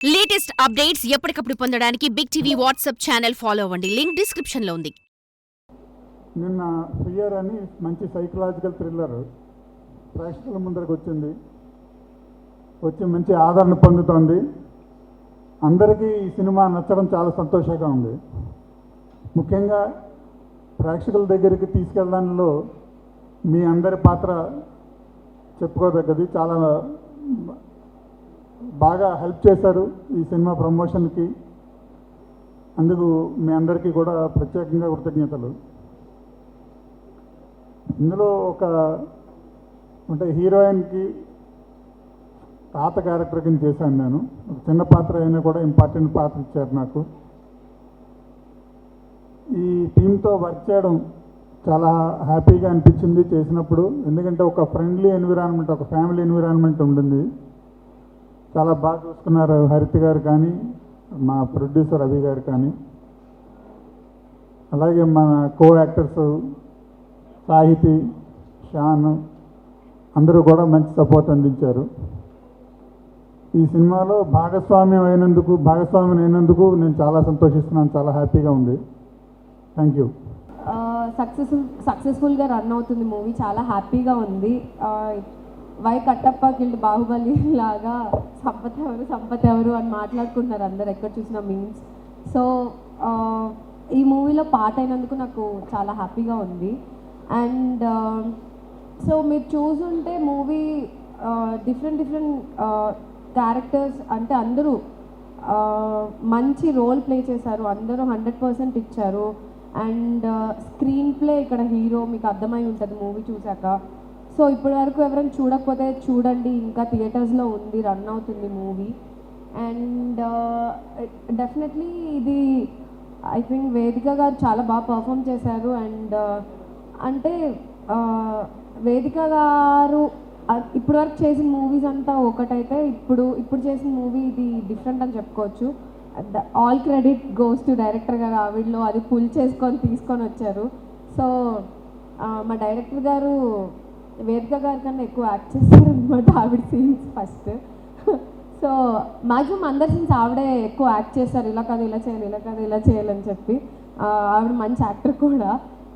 Latest updates ఎప్పటికప్పుడు పొందడానికి Big TV WhatsApp channel follow అవ్వండి. లింక్ డిస్క్రిప్షన్ లో ఉంది. నిన్న ఫియర్ అని మంచి సైకలాజికల్ థ్రిల్లర్ ప్రేక్షకుల ముందరకు వచ్చి మంచి ఆదరణ పొందుతోంది. అందరికీ ఈ సినిమా నచ్చడం చాలా సంతోషంగా ఉంది. ముఖ్యంగా ప్రేక్షకుల దగ్గరికి తీసుకెళ్ళడంలో మీ అందరి పాత్ర చెప్పుకోదగ్గది. చాలా బాగా హెల్ప్ చేశారు ఈ సినిమా ప్రమోషన్కి. అందుకు మీ అందరికీ కూడా ప్రత్యేకంగా కృతజ్ఞతలు. ఇందులో అంటే హీరోయిన్కి తాత క్యారెక్టర్ కింద చేశాను నేను. ఒక చిన్న పాత్ర అయినా కూడా ఇంపార్టెంట్ పాత్ర ఇచ్చారు నాకు. ఈ టీంతో వర్క్ చేయడం చాలా హ్యాపీగా అనిపించింది చేసినప్పుడు. ఎందుకంటే ఒక ఫ్రెండ్లీ ఎన్విరాన్మెంట్, ఒక ఫ్యామిలీ ఎన్విరాన్మెంట్ ఉంటుంది. చాలా బాగా చూసుకున్నారు హరిత గారు కానీ, మా ప్రొడ్యూసర్ రవి గారు కానీ, అలాగే మన కో యాక్టర్స్ సాహితి, షాన్ అందరూ కూడా మంచి సపోర్ట్ అందించారు. ఈ సినిమాలో భాగస్వామ్యం అయినందుకు నేను చాలా సంతోషిస్తున్నాను. చాలా హ్యాపీగా ఉంది. Thank you. సక్సెస్ఫుల్గా రన్ అవుతుంది మూవీ. చాలా హ్యాపీగా ఉంది. వై కట్టప్ప కిల్డ్ బాహుబలి లాగా సంపత్ ఎవరు అని మాట్లాడుకుంటున్నారు అందరు ఎక్కడ చూసిన మీమ్స్. సో ఈ మూవీలో పార్ట్ అయినందుకు నాకు చాలా హ్యాపీగా ఉంది. అండ్ సో మీరు చూసుంటే మూవీ డిఫరెంట్ క్యారెక్టర్స్, అంటే అందరూ మంచి రోల్ ప్లే చేశారు. అందరూ 100% ఇచ్చారు. అండ్ స్క్రీన్ ప్లే ఇక్కడ హీరో మీకు అర్థమై ఉంటుంది మూవీ చూశాక. సో ఇప్పటి వరకు ఎవరైనా చూడకపోతే చూడండి, ఇంకా థియేటర్స్లో ఉంది, రన్ అవుతుంది మూవీ. అండ్ డెఫినెట్లీ ఇది ఐ థింక్ వేదిక గారు చాలా బాగా పర్ఫామ్ చేశారు. అండ్ అంటే వేదిక గారు ఇప్పటి వరకు చేసిన మూవీస్ అంతా ఒకటైతే ఇప్పుడు చేసిన మూవీ ఇది డిఫరెంట్ అని చెప్పుకోవచ్చు. All credit goes to director గారు. ఆవిడలో అది పుల్ చేసుకొని తీసుకొని వచ్చారు. సో మా డైరెక్టర్ గారు వేదిక గారి కన్నా ఎక్కువ యాక్ట్ చేస్తారు అనమాట ఆవిడ సీన్స్ ఫస్ట్. సో మ్యాక్సిమం అందరి సీన్స్ ఆవిడే ఎక్కువ యాక్ట్ చేస్తారు. ఇలా కాదు ఇలా చేయాలి, ఇలా కాదు ఇలా చేయాలని చెప్పి. ఆవిడ మంచి యాక్టర్ కూడా.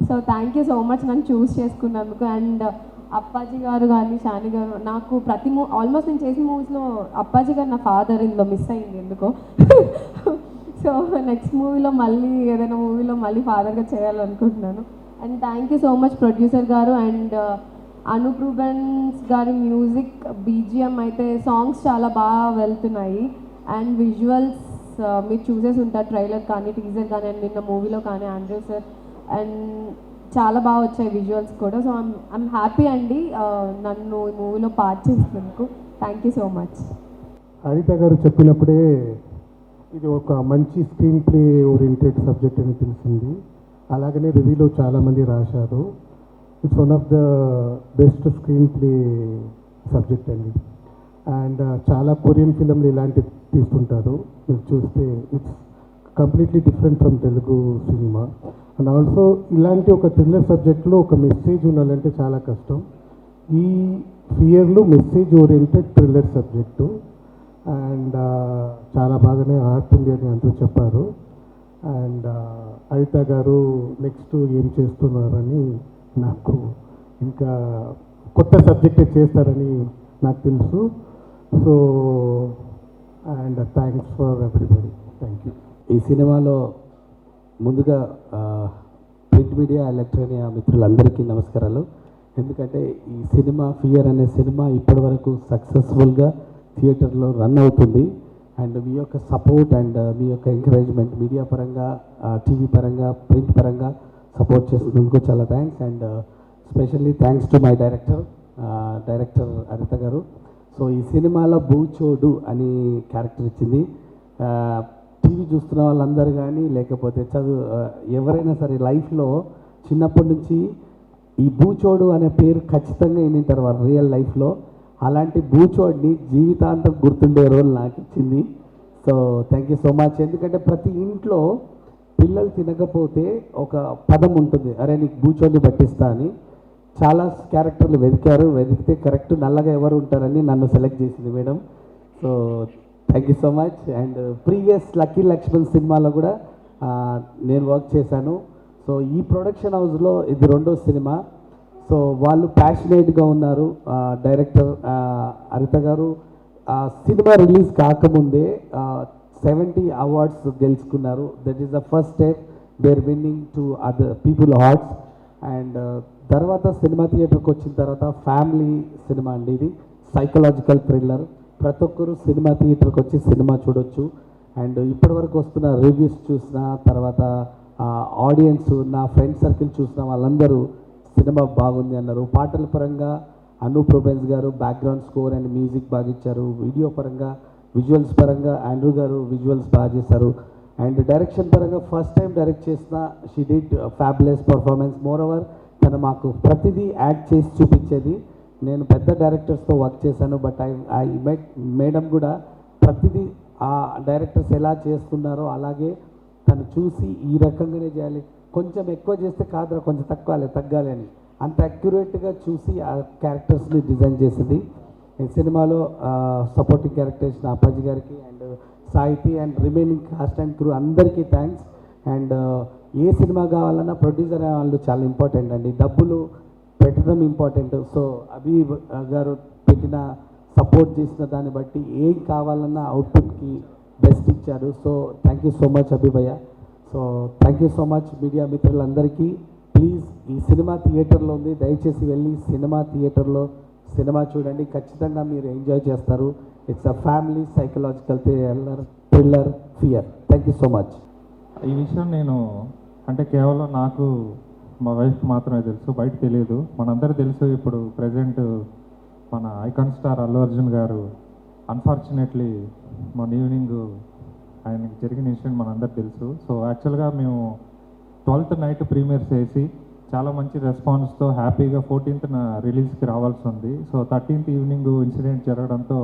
So thank you so much నన్ను చూస్ చేసుకున్నందుకు. అండ్ అప్పాజీ గారు కానీ షాని గారు, నాకు ఆల్మోస్ట్ నేను చేసిన మూవీస్లో అప్పాజీ గారు నా ఫాదర్ ఇందులో మిస్ అయింది ఎందుకో. సో నెక్స్ట్ మూవీలో మళ్ళీ ఏదైనా మూవీలో మళ్ళీ ఫాదర్గా చేయాలనుకుంటున్నాను. And thank you so much producer గారు. అండ్ అనూప్ రూబెన్స్ గారి మ్యూజిక్, బీజిఎం అయితే సాంగ్స్ చాలా బాగా వెళ్తున్నాయి. అండ్ విజువల్స్ మీరు చూసేసి ఉంటారు, ట్రైలర్ కానీ టీజర్ కానీ, అండ్ నిన్న మూవీలో కానీ ఆండ్రూ సార్. అండ్ చాలా బాగా వచ్చాయి విజువల్స్ కూడా. సో ఐమ్ హ్యాపీ అండి నన్ను ఈ మూవీలో పార్ట్ చేసినందుకు. Thank you so much. హరిత గారు చెప్పినప్పుడే ఇది ఒక మంచి స్క్రీన్ ప్లే ఓరియంటెడ్ సబ్జెక్ట్ అని తెలిసింది. అలాగనే రివ్యూలో చాలామంది రాశారు. It's one of the best screen play subject అండి. అండ్ చాలా కొరియన్ ఫిల్మ్లు ఇలాంటివి తీస్తుంటారు. మీరు చూస్తే it's completely different from Telugu cinema. And also ఇలాంటి ఒక థ్రిల్లర్ సబ్జెక్ట్లో ఒక మెసేజ్ ఉండాలంటే చాలా కష్టం. ఈ ఫియర్లో message oriented thriller subject. And చాలా బాగానే ఆడుతుంది అని అందరూ చెప్పారు. అండ్ హరిత గారు నెక్స్ట్ ఏం చేస్తున్నారని నాకు, ఇంకా కొత్త సబ్జెక్టే చేస్తారని నాకు తెలుసు. So and thanks for everybody. Thank you. ఈ సినిమాలో ముందుగా ప్రింట్ మీడియా, ఎలక్ట్రానిక్ మిత్రులందరికీ నమస్కారాలు. ఎందుకంటే ఈ సినిమా ఫియర్ అనే సినిమా ఇప్పటివరకు సక్సెస్ఫుల్గా థియేటర్లో రన్ అవుతుంది. అండ్ మీ యొక్క సపోర్ట్ అండ్ మీ యొక్క ఎంకరేజ్మెంట్ మీడియా పరంగా, టీవీ పరంగా, ప్రింట్ పరంగా సపోర్ట్ చేసినందుకు చాలా thanks. And specially thanks to my director హరిత గారు. సో ఈ సినిమాలో బూచోడు అని క్యారెక్టర్ ఇచ్చింది. టీవీ చూస్తున్న వాళ్ళందరూ కానీ, లేకపోతే ఎవరైనా సరే లైఫ్లో చిన్నప్పటి నుంచి ఈ బూచోడు అనే పేరు ఖచ్చితంగా వింటారు వాళ్ళు రియల్ లైఫ్లో. అలాంటి బూచోడ్ని జీవితాంతం గుర్తుండే రోల్ నాకు ఇచ్చింది. So thank you so much. ఎందుకంటే ప్రతి ఇంట్లో పిల్లలు తినకపోతే ఒక పదం ఉంటుంది, అరే నీకు బూచోడ్ని పట్టిస్తా అని. చాలా క్యారెక్టర్లు వెతికితే కరెక్ట్ నల్లగా ఎవరు ఉంటారని నన్ను సెలెక్ట్ చేసింది madam. So thank you so much. And previous lucky Lakshman సినిమాలో కూడా నేను వర్క్ చేశాను. సో ఈ ప్రొడక్షన్ హౌస్లో ఇది రెండో సినిమా. సో వాళ్ళు ప్యాషనేట్గా ఉన్నారు. డైరెక్టర్ హరిత గారు సినిమా రిలీజ్ కాకముందే 70 అవార్డ్స్ గెలుచుకున్నారు. That is the first step their winning to other people hearts. And తర్వాత సినిమా థియేటర్కి వచ్చిన తర్వాత ఫ్యామిలీ సినిమా అండి, ఇది సైకలాజికల్ థ్రిల్లర్. ప్రతి ఒక్కరు సినిమా థియేటర్కి వచ్చి సినిమా చూడొచ్చు. అండ్ ఇప్పటివరకు వస్తున్న రివ్యూస్ చూసిన తర్వాత ఆడియన్స్, నా ఫ్రెండ్ సర్కిల్ చూసిన వాళ్ళందరూ సినిమా బాగుంది అన్నారు. పాటల పరంగా అనూప్ రూబెన్స్ గారు బ్యాక్గ్రౌండ్ స్కోర్ అండ్ మ్యూజిక్ బాగా ఇచ్చారు. వీడియో పరంగా, విజువల్స్ పరంగా ఆండ్రూ గారు విజువల్స్ బాగా చేశారు. అండ్ డైరెక్షన్ పరంగా ఫస్ట్ టైం డైరెక్ట్ చేసిన she did fabulous performance. More over తను మాకు ప్రతిదీ యాక్ట్ చేసి చూపించేది. నేను పెద్ద డైరెక్టర్స్తో వర్క్ చేశాను, బట్ ఐ మేడం కూడా ప్రతిదీ ఆ డైరెక్టర్స్ ఎలా చేస్తున్నారో అలాగే తను చూసి ఈ రకంగానే చేయాలి, కొంచెం ఎక్కువ చేస్తే కాదురా కొంచెం తగ్గాలి అని అంత అక్యురేట్గా చూసి ఆ క్యారెక్టర్స్ని డిజైన్ చేసింది. ఈ సినిమాలో సపోర్టింగ్ క్యారెక్టర్స్ అప్పాజీ గారికి అండ్ సాహితీ and remaining cost and crew అందరికీ థ్యాంక్స్. అండ్ ఏ సినిమా కావాలన్నా ప్రొడ్యూసర్ వాళ్ళు చాలా ఇంపార్టెంట్ అండి, డబ్బులు పెట్టడం ఇంపార్టెంట్. సో అభి గారు పెట్టిన సపోర్ట్ చేసిన దాన్ని బట్టి ఏం కావాలన్నా అవుట్పుట్కి బెస్ట్ ఇచ్చారు. So thank you so much Abhi భయ్య. So thank you so much media మిత్రులందరికీ. ప్లీజ్ ఈ సినిమా థియేటర్లో ఉంది, దయచేసి వెళ్ళి సినిమా థియేటర్లో సినిమా చూడండి, ఖచ్చితంగా మీరు ఎంజాయ్ చేస్తారు. It's a family psychological thriller fear. Thank you so much. ఈ విషయం నేను అంటే కేవలం నాకు మా వైఫ్కి మాత్రమే తెలుసు, బయట తెలియదు. మనందరూ తెలుసు ఇప్పుడు ప్రజెంట్ మన ఐకాన్ స్టార్ అల్లు అర్జున్ గారు అన్ఫార్చునేట్లీ మొన్న ఈవినింగ్ ఆయనకి జరిగిన ఇన్సిడెంట్ మనందరూ తెలుసు. సో యాక్చువల్గా మేము 12th నైట్ ప్రీమియర్స్ వేసి చాలా మంచి రెస్పాన్స్తో హ్యాపీగా 14th రిలీజ్కి రావాల్సి ఉంది. సో 13th ఈవినింగ్ ఇన్సిడెంట్ జరగడంతో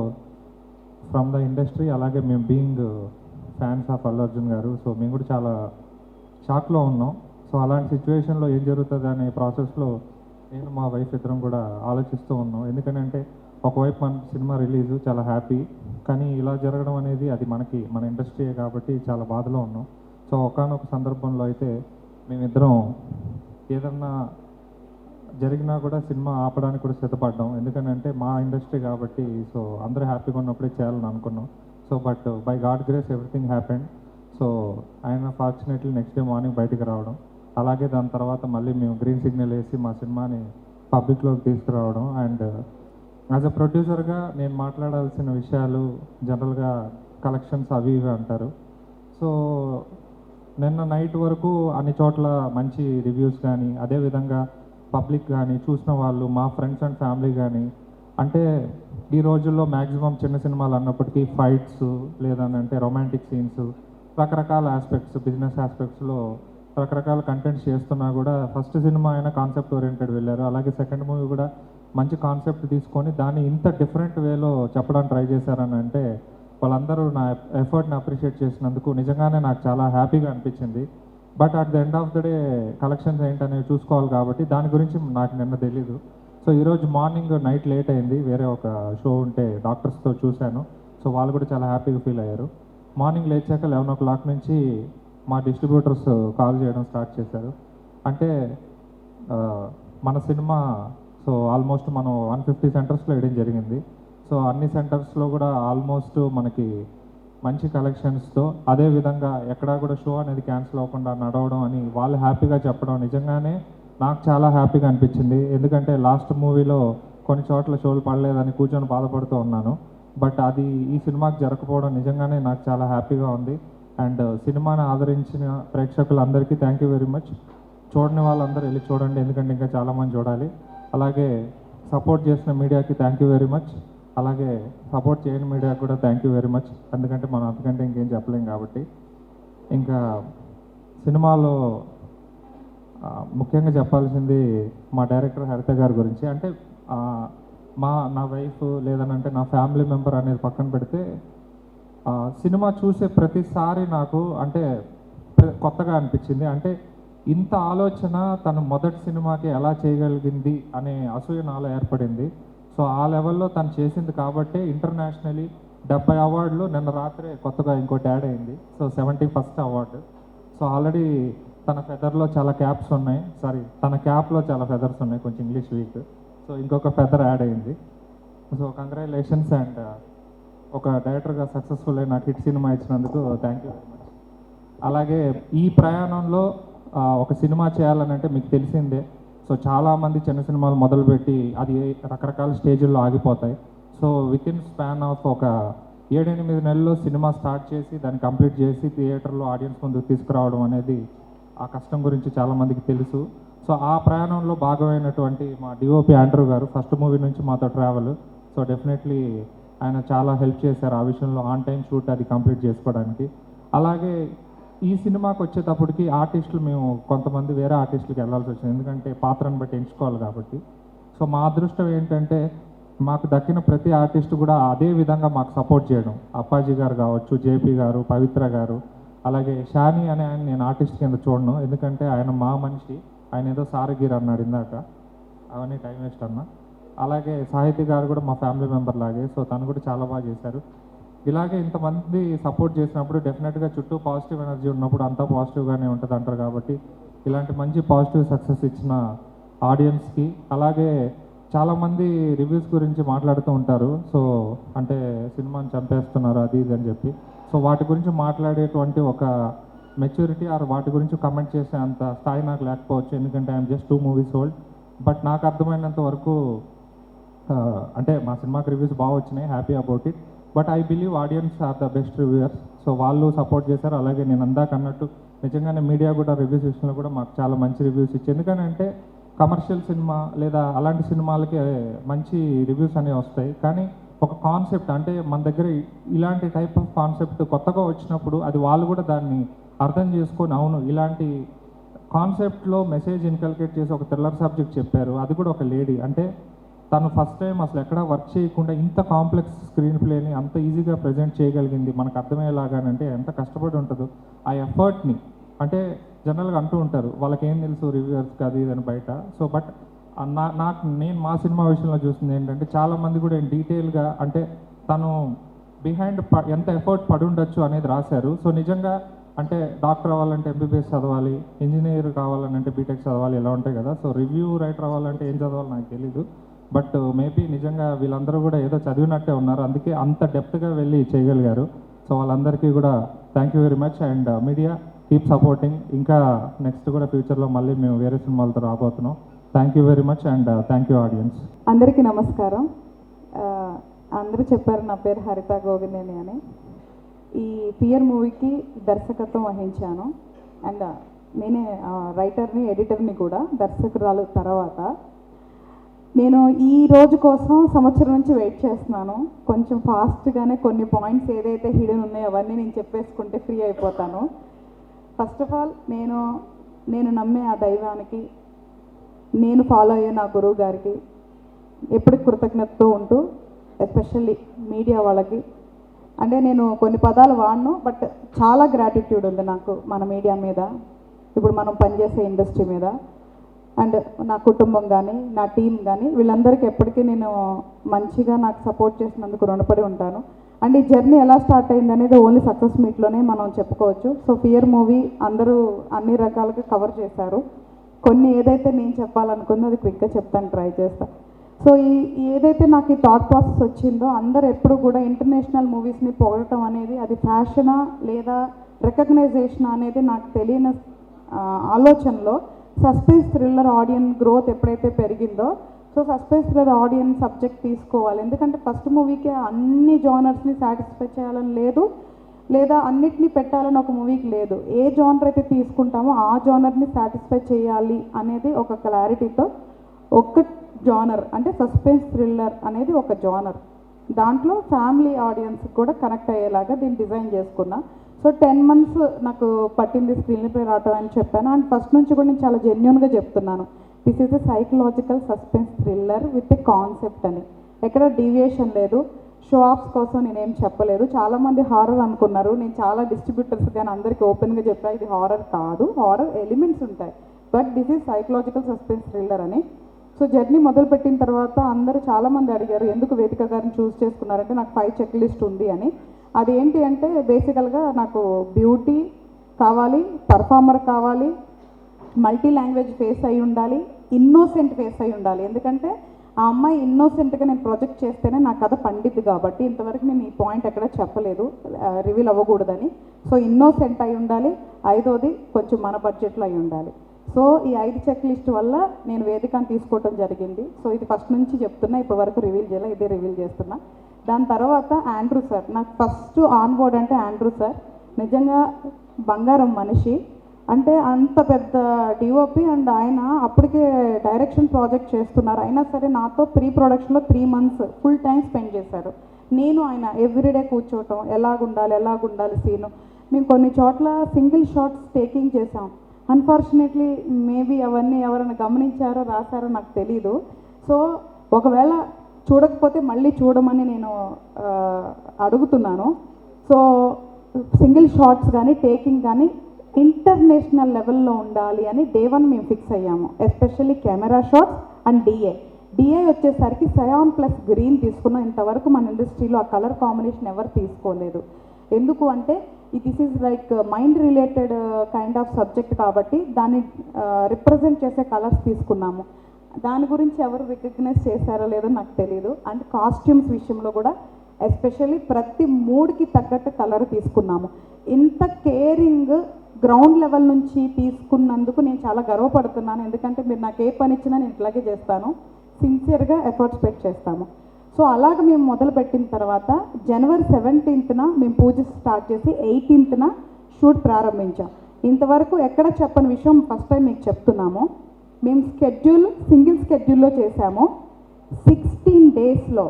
ఫ్రమ్ ద ఇండస్ట్రీ అలాగే మేము being fans of Allu Arjun గారు, సో మేము కూడా చాలా షాక్లో ఉన్నాం. సో అలాంటి సిచ్యువేషన్లో ఏం జరుగుతుంది అనే ప్రాసెస్లో నేను మా వైఫ్ ఇద్దరం కూడా ఆలోచిస్తూ ఉన్నాం. ఎందుకంటే ఒకవైపు మన సినిమా రిలీజు చాలా హ్యాపీ, కానీ ఇలా జరగడం అనేది అది మన ఇండస్ట్రీయే కాబట్టి చాలా బాధలో ఉన్నాం. సో ఒకానొక సందర్భంలో అయితే మేమిద్దరం ఏదన్నా జరిగినా కూడా సినిమా ఆపడానికి కూడా సిద్ధపడ్డాం. ఎందుకంటే మా ఇండస్ట్రీ కాబట్టి సో అందరూ హ్యాపీగా ఉన్నప్పుడే చేయాలని అనుకున్నాం. So but by God grace everything happened. So ఆయన ఫార్చునేట్లీ నెక్స్ట్ డే మార్నింగ్ బయటికి రావడం, అలాగే దాని తర్వాత మళ్ళీ మేము గ్రీన్ సిగ్నల్ వేసి మా సినిమాని పబ్లిక్లోకి తీసుకురావడం. అండ్ యాజ్ అ ప్రొడ్యూసర్గా నేను మాట్లాడాల్సిన విషయాలు జనరల్గా కలెక్షన్స్ అవి ఇవి అంటారు. సో నిన్న నైట్ వరకు అన్ని చోట్ల మంచి రివ్యూస్ కానీ అదేవిధంగా పబ్లిక్ కానీ చూసిన వాళ్ళు మా ఫ్రెండ్స్ అండ్ ఫ్యామిలీ కానీ అంటే ఈ రోజుల్లో మ్యాక్సిమం చిన్న సినిమాలు అన్నప్పటికీ ఫైట్స్ లేదనంటే రొమాంటిక్ సీన్స్ రకరకాల ఆస్పెక్ట్స్ బిజినెస్ ఆస్పెక్ట్స్లో రకరకాల కంటెంట్స్ చేస్తున్నా కూడా ఫస్ట్ సినిమా అయినా కాన్సెప్ట్ ఓరియంటెడ్ వెళ్ళారు. అలాగే సెకండ్ మూవీ కూడా మంచి కాన్సెప్ట్ తీసుకొని దాన్ని ఇంత డిఫరెంట్ వేలో చెప్పడానికి ట్రై చేశారని అంటే వాళ్ళందరూ నా ఎఫర్ట్ని అప్రిషియేట్ చేసినందుకు నిజంగానే నాకు చాలా హ్యాపీగా అనిపించింది. But at the end of the day collections ఏంటనేవి చూసుకోవాలి కాబట్టి దాని గురించి నాకు నిన్న తెలీదు. సో ఈరోజు మార్నింగ్ నైట్ లేట్ అయింది, వేరే ఒక షో ఉంటే డాక్టర్స్తో చూశాను. సో వాళ్ళు కూడా చాలా హ్యాపీగా ఫీల్ అయ్యారు. మార్నింగ్ లేచాక 11 o'clock నుంచి మా డిస్ట్రిబ్యూటర్స్ కాల్ చేయడం స్టార్ట్ చేశారు. అంటే మన సినిమా సో ఆల్మోస్ట్ మనం 150 సెంటర్స్లో వేయడం జరిగింది. సో అన్ని సెంటర్స్లో కూడా ఆల్మోస్ట్ మనకి మంచి కలెక్షన్స్తో అదేవిధంగా ఎక్కడా కూడా షో అనేది క్యాన్సిల్ అవ్వకుండా నడవడం అని వాళ్ళు హ్యాపీగా చెప్పడం నిజంగానే నాకు చాలా హ్యాపీగా అనిపించింది. ఎందుకంటే లాస్ట్ మూవీలో కొన్ని చోట్ల షోలు పడలేదని కూర్చొని బాధపడుతూ ఉన్నాను. బట్ అది ఈ సినిమాకి జరగకపోవడం నిజంగానే నాకు చాలా హ్యాపీగా ఉంది. అండ్ సినిమాని ఆదరించిన ప్రేక్షకులందరికీ థ్యాంక్ యూ వెరీ మచ్. చూడని వాళ్ళందరూ వెళ్ళి చూడండి, ఎందుకంటే ఇంకా చాలామంది చూడాలి. అలాగే సపోర్ట్ చేసిన మీడియాకి థ్యాంక్ యూ వెరీ మచ్. అలాగే సపోర్ట్ చేయని మీడియాకి కూడా థ్యాంక్ యూ వెరీ మచ్. ఎందుకంటే మనం అంతకంటే ఇంకేం చెప్పలేం కాబట్టి. ఇంకా సినిమాలో ముఖ్యంగా చెప్పాల్సింది మా డైరెక్టర్ హరిత గారి గురించి. అంటే నా వైఫ్ లేదనంటే నా ఫ్యామిలీ మెంబర్ అనేది పక్కన పెడితే సినిమా చూసే ప్రతిసారి నాకు అంటే కొత్తగా అనిపించింది. అంటే ఇంత ఆలోచన తను మొదటి సినిమాకి ఎలా చేయగలిగింది అనే అసూయ నాలో ఏర్పడింది. సో ఆ లెవెల్లో తను చేసింది కాబట్టి ఇంటర్నేషనలీ 70 అవార్డులు, నిన్న రాత్రి కొత్తగా ఇంకోటి యాడ్ అయింది. So 71st award. So already తన ఫెదర్లో చాలా క్యాప్స్ ఉన్నాయి, తన క్యాప్లో చాలా ఫెదర్స్ ఉన్నాయి, కొంచెం ఇంగ్లీష్ వీక్. సో ఇంకొక ఫెదర్ యాడ్ అయింది. So congratulations. అండ్ ఒక డైరెక్టర్గా సక్సెస్ఫుల్ అయి నాకు హిట్ సినిమా ఇచ్చినందుకు థ్యాంక్ యూ వెరీ మచ్. అలాగే ఈ ప్రయాణంలో ఒక సినిమా చేయాలనంటే మీకు తెలిసిందే, సో చాలామంది చిన్న సినిమాలు మొదలుపెట్టి అది రకరకాల స్టేజ్ల్లో ఆగిపోతాయి. So with in span of ఒక 7-8 నెలల్లో సినిమా స్టార్ట్ చేసి దాన్ని కంప్లీట్ చేసి థియేటర్లో ఆడియన్స్ ముందుకు తీసుకురావడం అనేది ఆ కష్టం గురించి చాలామందికి తెలుసు. సో ఆ ప్రయాణంలో భాగమైనటువంటి మా డిఓపి ఆండ్రూ గారు ఫస్ట్ మూవీ నుంచి మాతో ట్రావెల్. సో డెఫినెట్లీ ఆయన చాలా హెల్ప్ చేశారు ఆ విషయంలో, ఆన్ టైం షూట్ అది కంప్లీట్ చేసుకోవడానికి. అలాగే ఈ సినిమాకి వచ్చేటప్పటికి ఆర్టిస్టులు మేము కొంతమంది వేరే ఆర్టిస్టులకి వెళ్ళాల్సి వచ్చింది, ఎందుకంటే పాత్రను బట్టి ఎంచుకోవాలి కాబట్టి. సో మా అదృష్టం ఏంటంటే మాకు దక్కిన ప్రతి ఆర్టిస్ట్ కూడా అదే విధంగా మాకు సపోర్ట్ చేయడం. అప్పాజీ గారు కావచ్చు, జేపీ గారు, పవిత్ర గారు, అలాగే షాని అనే ఆయన నేను ఆర్టిస్ట్ కింద చూడను, ఎందుకంటే ఆయన మా మనిషి. ఆయన ఏదో సారగిరి అన్నాడు ఇందాక, అవన్నీ టైం వేస్ట్ అన్న. అలాగే సాహితీ గారు కూడా మా ఫ్యామిలీ మెంబర్ లాగే, సో తను కూడా చాలా బాగా చేశారు. ఇలాగే ఇంతమంది సపోర్ట్ చేసినప్పుడు డెఫినెట్గా చుట్టూ పాజిటివ్ ఎనర్జీ ఉన్నప్పుడు అంతా పాజిటివ్గానే ఉంటుంది అంటారు. కాబట్టి ఇలాంటి మంచి పాజిటివ్ సక్సెస్ ఇచ్చిన ఆడియన్స్కి, అలాగే చాలామంది రివ్యూస్ గురించి మాట్లాడుతూ ఉంటారు. సో అంటే సినిమాని చంపేస్తున్నారు అది ఇది అని చెప్పి. సో వాటి గురించి మాట్లాడేటువంటి ఒక మెచ్యూరిటీ ఆర్ వాటి గురించి కమెంట్ చేసే అంత స్థాయి నాకు లేకపోవచ్చు, ఎందుకంటే I'm just 2 movies old. But నాకు అర్థమైనంత వరకు అంటే మా సినిమాకి రివ్యూస్ బాగా వచ్చినాయి, happy about it. But I believe audience are the best reviewers. So వాళ్ళు సపోర్ట్ చేశారు. అలాగే నేను అందాక అన్నట్టు నిజంగానే మీడియా కూడా రివ్యూస్ విషయంలో కూడా మాకు చాలా మంచి రివ్యూస్ ఇచ్చి, ఎందుకంటే కమర్షియల్ సినిమా లేదా అలాంటి సినిమాలకి మంచి రివ్యూస్ అనేవి వస్తాయి, కానీ ఒక కాన్సెప్ట్ అంటే మన దగ్గర ఇలాంటి టైప్ ఆఫ్ కాన్సెప్ట్ కొత్తగా వచ్చినప్పుడు అది వాళ్ళు కూడా దాన్ని అర్థం చేసుకొని, అవును ఇలాంటి కాన్సెప్ట్లో మెసేజ్ ఇన్కల్కేట్ చేసి ఒక థ్రిల్లర్ సబ్జెక్ట్ చెప్పారు, అది కూడా ఒక లేడీ. అంటే తను ఫస్ట్ టైం అసలు ఎక్కడా వర్క్ చేయకుండా ఇంత కాంప్లెక్స్ స్క్రీన్ ప్లేని అంత ఈజీగా ప్రజెంట్ చేయగలిగింది మనకు అర్థమయ్యేలాగానంటే ఎంత కష్టపడి ఉంటుందో ఆ ఎఫర్ట్ని. అంటే జనరల్గా అంటూ ఉంటారు వాళ్ళకి ఏం తెలుసు రివ్యూవర్స్కి అది ఇదని బయట. సో బట్ నేను మా సినిమా విషయంలో చూస్తుంది ఏంటంటే చాలామంది కూడా డీటెయిల్గా అంటే తను బిహైండ్ ఎంత ఎఫర్ట్ పడి ఉండొచ్చు అనేది రాశారు. సో నిజంగా అంటే డాక్టర్ అవ్వాలంటే ఎంబీబీఎస్ చదవాలి, ఇంజనీర్ కావాలంటే బీటెక్ చదవాలి, ఇలా ఉంటాయి కదా. సో రివ్యూ రైటర్ అవ్వాలంటే ఏం చదవాలి నాకు తెలీదు, బట్ మేబీ నిజంగా వీళ్ళందరూ కూడా ఏదో చదివినట్టే ఉన్నారు, అందుకే అంత డెప్త్గా వెళ్ళి చేయగలిగారు. సో వాళ్ళందరికీ కూడా thank you very much. And media keep supporting. ఇంకా నెక్స్ట్ కూడా ఫ్యూచర్లో మళ్ళీ మేము వేరే సినిమాలతో రాబోతున్నాం. Thank you very much and thank you audience. అందరికీ నమస్కారం. అందరూ చెప్పారు నా పేరు హరిత గోవిందేని అని. ఈ పియర్ మూవీకి దర్శకత్వం వహించాను అండ్ నేనే రైటర్ని, ఎడిటర్ని కూడా, దర్శకురాలు తర్వాత. నేను ఈ రోజు కోసం సంవత్సరం నుంచి వెయిట్ చేస్తున్నాను. కొంచెం ఫాస్ట్గానే కొన్ని పాయింట్స్ ఏదైతే హిడెన్ ఉన్నాయో అవన్నీ నేను చెప్పేసుకుంటే ఫ్రీ అయిపోతాను. ఫస్ట్ ఆఫ్ ఆల్ నేను నమ్మే ఆ దైవానికి, నేను ఫాలో అయ్యే నా గురువు గారికి ఎప్పటికి కృతజ్ఞతతో ఉంటూ, ఎస్పెషల్లీ మీడియా వాళ్ళకి. అంటే నేను కొన్ని పదాలు వాడను, బట్ చాలా గ్రాటిట్యూడ్ ఉంది నాకు మన మీడియా మీద, ఇప్పుడు మనం పనిచేసే ఇండస్ట్రీ మీద, అండ్ నా కుటుంబం కానీ నా టీం కానీ వీళ్ళందరికీ ఎప్పటికీ నేను మంచిగా నాకు సపోర్ట్ చేసినందుకు రుణపడి ఉంటాను. అండ్ ఈ జర్నీ ఎలా స్టార్ట్ అయింది అనేది ఓన్లీ సక్సెస్ మీట్లోనే మనం చెప్పుకోవచ్చు. సో ఫియర్ మూవీ అందరూ అన్ని రకాలుగా కవర్ చేశారు. కొన్ని ఏదైతే నేను చెప్పాలనుకుందో అది క్విక్గా చెప్తాను, ట్రై చేస్తాను. సో ఏదైతే నాకు ఈ థాట్ ప్రాసెస్ వచ్చిందో, అందరూ ఎప్పుడు కూడా ఇంటర్నేషనల్ మూవీస్ని పొగడటం అనేది అది ఫ్యాషనా లేదా రికగ్నైజేషన్ అనేది నాకు తెలియని ఆలోచనలో సస్పెన్స్ థ్రిల్లర్ ఆడియన్స్ గ్రోత్ ఎప్పుడైతే పెరిగిందో, so suspense thriller audience subject తీసుకోవాలి. ఎందుకంటే ఫస్ట్ మూవీకి అన్ని జానర్స్ని సాటిస్ఫై చేయాలని లేదు, లేదా అన్నిటినీ పెట్టాలని ఒక మూవీకి లేదు. ఏ జానర్ అయితే తీసుకుంటామో ఆ జానర్ని సాటిస్ఫై చేయాలి అనేది ఒక క్లారిటీతో ఒక్క జానర్ అంటే సస్పెన్స్ థ్రిల్లర్ అనేది ఒక జానర్, దాంట్లో ఫ్యామిలీ ఆడియన్స్ కూడా కనెక్ట్ అయ్యేలాగా దీన్ని డిజైన్ చేసుకున్నా. సో 10 months నాకు పట్టింది స్క్రీన్ ప్లే రావటం అని చెప్పాను. అండ్ ఫస్ట్ నుంచి కూడా నేను చాలా జెన్యున్గా చెప్తున్నాను, this is a psychological suspense thriller with a concept అని. ఎక్కడ డీవియేషన్ లేదు, షో ఆఫ్స్ కోసం నేనేం చెప్పలేదు. చాలామంది హారర్ అనుకున్నారు, నేను చాలా డిస్ట్రిబ్యూటర్స్ కానీ అందరికీ ఓపెన్గా చెప్పా ఇది హారర్ కాదు, హారర్ ఎలిమెంట్స్ ఉంటాయి, but this is psychological suspense thriller అని. సో జర్నీ మొదలుపెట్టిన తర్వాత అందరూ చాలామంది అడిగారు ఎందుకు వేదిక గారిని చూస్ చేసుకున్నారంటే నాకు 5 చెక్ లిస్ట్ ఉంది అని. అది ఏంటి అంటే బేసికల్గా నాకు బ్యూటీ కావాలి, పర్ఫార్మర్ కావాలి, మల్టీ లాంగ్వేజ్ ఫేస్ అయి ఉండాలి, ఇన్నోసెంట్ ఫేస్ అయి ఉండాలి. ఎందుకంటే ఆ అమ్మాయి ఇన్నోసెంట్గా నేను ప్రొజెక్ట్ చేస్తేనే నా కథ పండిద్ది కాబట్టి ఇంతవరకు నేను ఈ పాయింట్ ఎక్కడ చెప్పలేదు రివీల్ అవ్వకూడదని. సో ఇన్నోసెంట్ అయి ఉండాలి, 5వది కొంచెం మన బడ్జెట్లో అయి ఉండాలి. సో ఈ 5 చెక్ లిస్ట్ వల్ల నేను వేదికను తీసుకోవటం జరిగింది. సో ఇది ఫస్ట్ నుంచి చెప్తున్నా, ఇప్పటి వరకు రివీల్ చేయాలి, ఇదే రివీల్ చేస్తున్నా. దాని తర్వాత ఆండ్రూ సార్, నాకు ఫస్ట్ ఆన్ బోర్డ్ అంటే ఆండ్రూ సార్ నిజంగా బంగారం మనిషి. అంటే అంత పెద్ద డిఓపి అండ్ ఆయన అప్పటికే డైరెక్షన్ ప్రాజెక్ట్ చేస్తున్నారు, అయినా సరే నాతో ప్రీ ప్రొడక్షన్లో 3 months ఫుల్ టైం స్పెండ్ చేశారు. నేను ఆయన ఎవ్రీడే కూర్చోవటం, ఎలాగుండాలి సీను. మేము కొన్ని చోట్ల సింగిల్ షాట్స్ టేకింగ్ చేసాం. అన్ఫార్చునేట్లీ మేబీ అవన్నీ ఎవరైనా గమనించారో రాశారో నాకు తెలీదు. సో ఒకవేళ చూడకపోతే మళ్ళీ చూడమని నేను అడుగుతున్నాను. సో సింగిల్ షాట్స్ కానీ టేకింగ్ కానీ ఇంటర్నేషనల్ లెవెల్లో ఉండాలి అని డే 1 మేము ఫిక్స్ అయ్యాము. Especially camera shots and DI వచ్చేసరికి సయాన్ ప్లస్ గ్రీన్ తీసుకున్నాం. ఇంతవరకు మన ఇండస్ట్రీలో ఆ కలర్ కాంబినేషన్ ఎవరు తీసుకోలేదు. ఎందుకు అంటే this is like mind related kind of subject కాబట్టి దాన్ని రిప్రజెంట్ చేసే కలర్స్ తీసుకున్నాము. దాని గురించి ఎవరు రికగ్నైజ్ చేశారో లేదో నాకు తెలియదు. అండ్ కాస్ట్యూమ్స్ విషయంలో కూడా ఎస్పెషల్లీ ప్రతి మూడ్కి తగ్గట్టు కలర్ తీసుకున్నాము. ఇంత కేరింగ్ గ్రౌండ్ లెవెల్ నుంచి తీసుకున్నందుకు నేను చాలా గర్వపడుతున్నాను. ఎందుకంటే మీరు నాకు ఏ పని ఇచ్చినా నేను ఇట్లాగే చేస్తాను, సిన్సియర్గా ఎఫర్ట్స్ పెట్టి చేస్తాము. సో అలాగ మేము మొదలుపెట్టిన తర్వాత January 17th మేము పూజ స్టార్ట్ చేసి 18th షూట్ ప్రారంభించాం. ఇంతవరకు ఎక్కడ చెప్పని విషయం ఫస్ట్ టైం మీకు చెప్తున్నాము. మేము సింగిల్ స్కెడ్యూల్లో చేశాము. 16 daysలో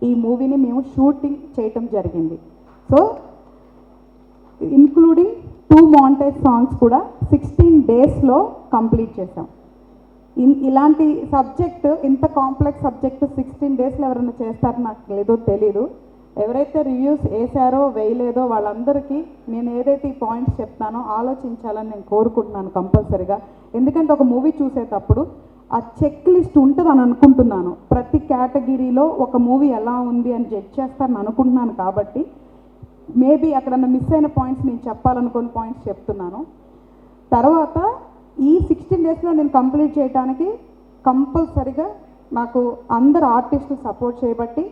ఈ మూవీని మేము షూటింగ్ చేయటం జరిగింది. సో ఇంక్లూడింగ్ 2 montage సాంగ్స్ కూడా 16 daysలో కంప్లీట్ చేసాం. ఇలాంటి సబ్జెక్ట్, ఇంత కాంప్లెక్స్ సబ్జెక్ట్ 16 daysలో ఎవరైనా చేస్తారో నాకు లేదో తెలీదు. ఎవరైతే రివ్యూస్ వేసారో వేయలేదో వాళ్ళందరికీ నేను ఏదైతే ఈ పాయింట్స్ చెప్తానో ఆలోచించాలని నేను కోరుకుంటున్నాను కంపల్సరీగా. ఎందుకంటే ఒక మూవీ చూసేటప్పుడు ఆ చెక్ లిస్ట్ ఉంటుందని అనుకుంటున్నాను. ప్రతి కేటగిరీలో ఒక మూవీ ఎలా ఉంది అని జడ్జ్ చేస్తారని అనుకుంటున్నాను. కాబట్టి మేబీ అక్కడ మిస్ అయిన పాయింట్స్ నేను చెప్పాలనుకున్న పాయింట్స్ చెప్తున్నాను. తర్వాత ఈ 16 daysలో నేను కంప్లీట్ చేయడానికి కంపల్సరిగా నాకు అందరు ఆర్టిస్టులు సపోర్ట్ చేయబట్టి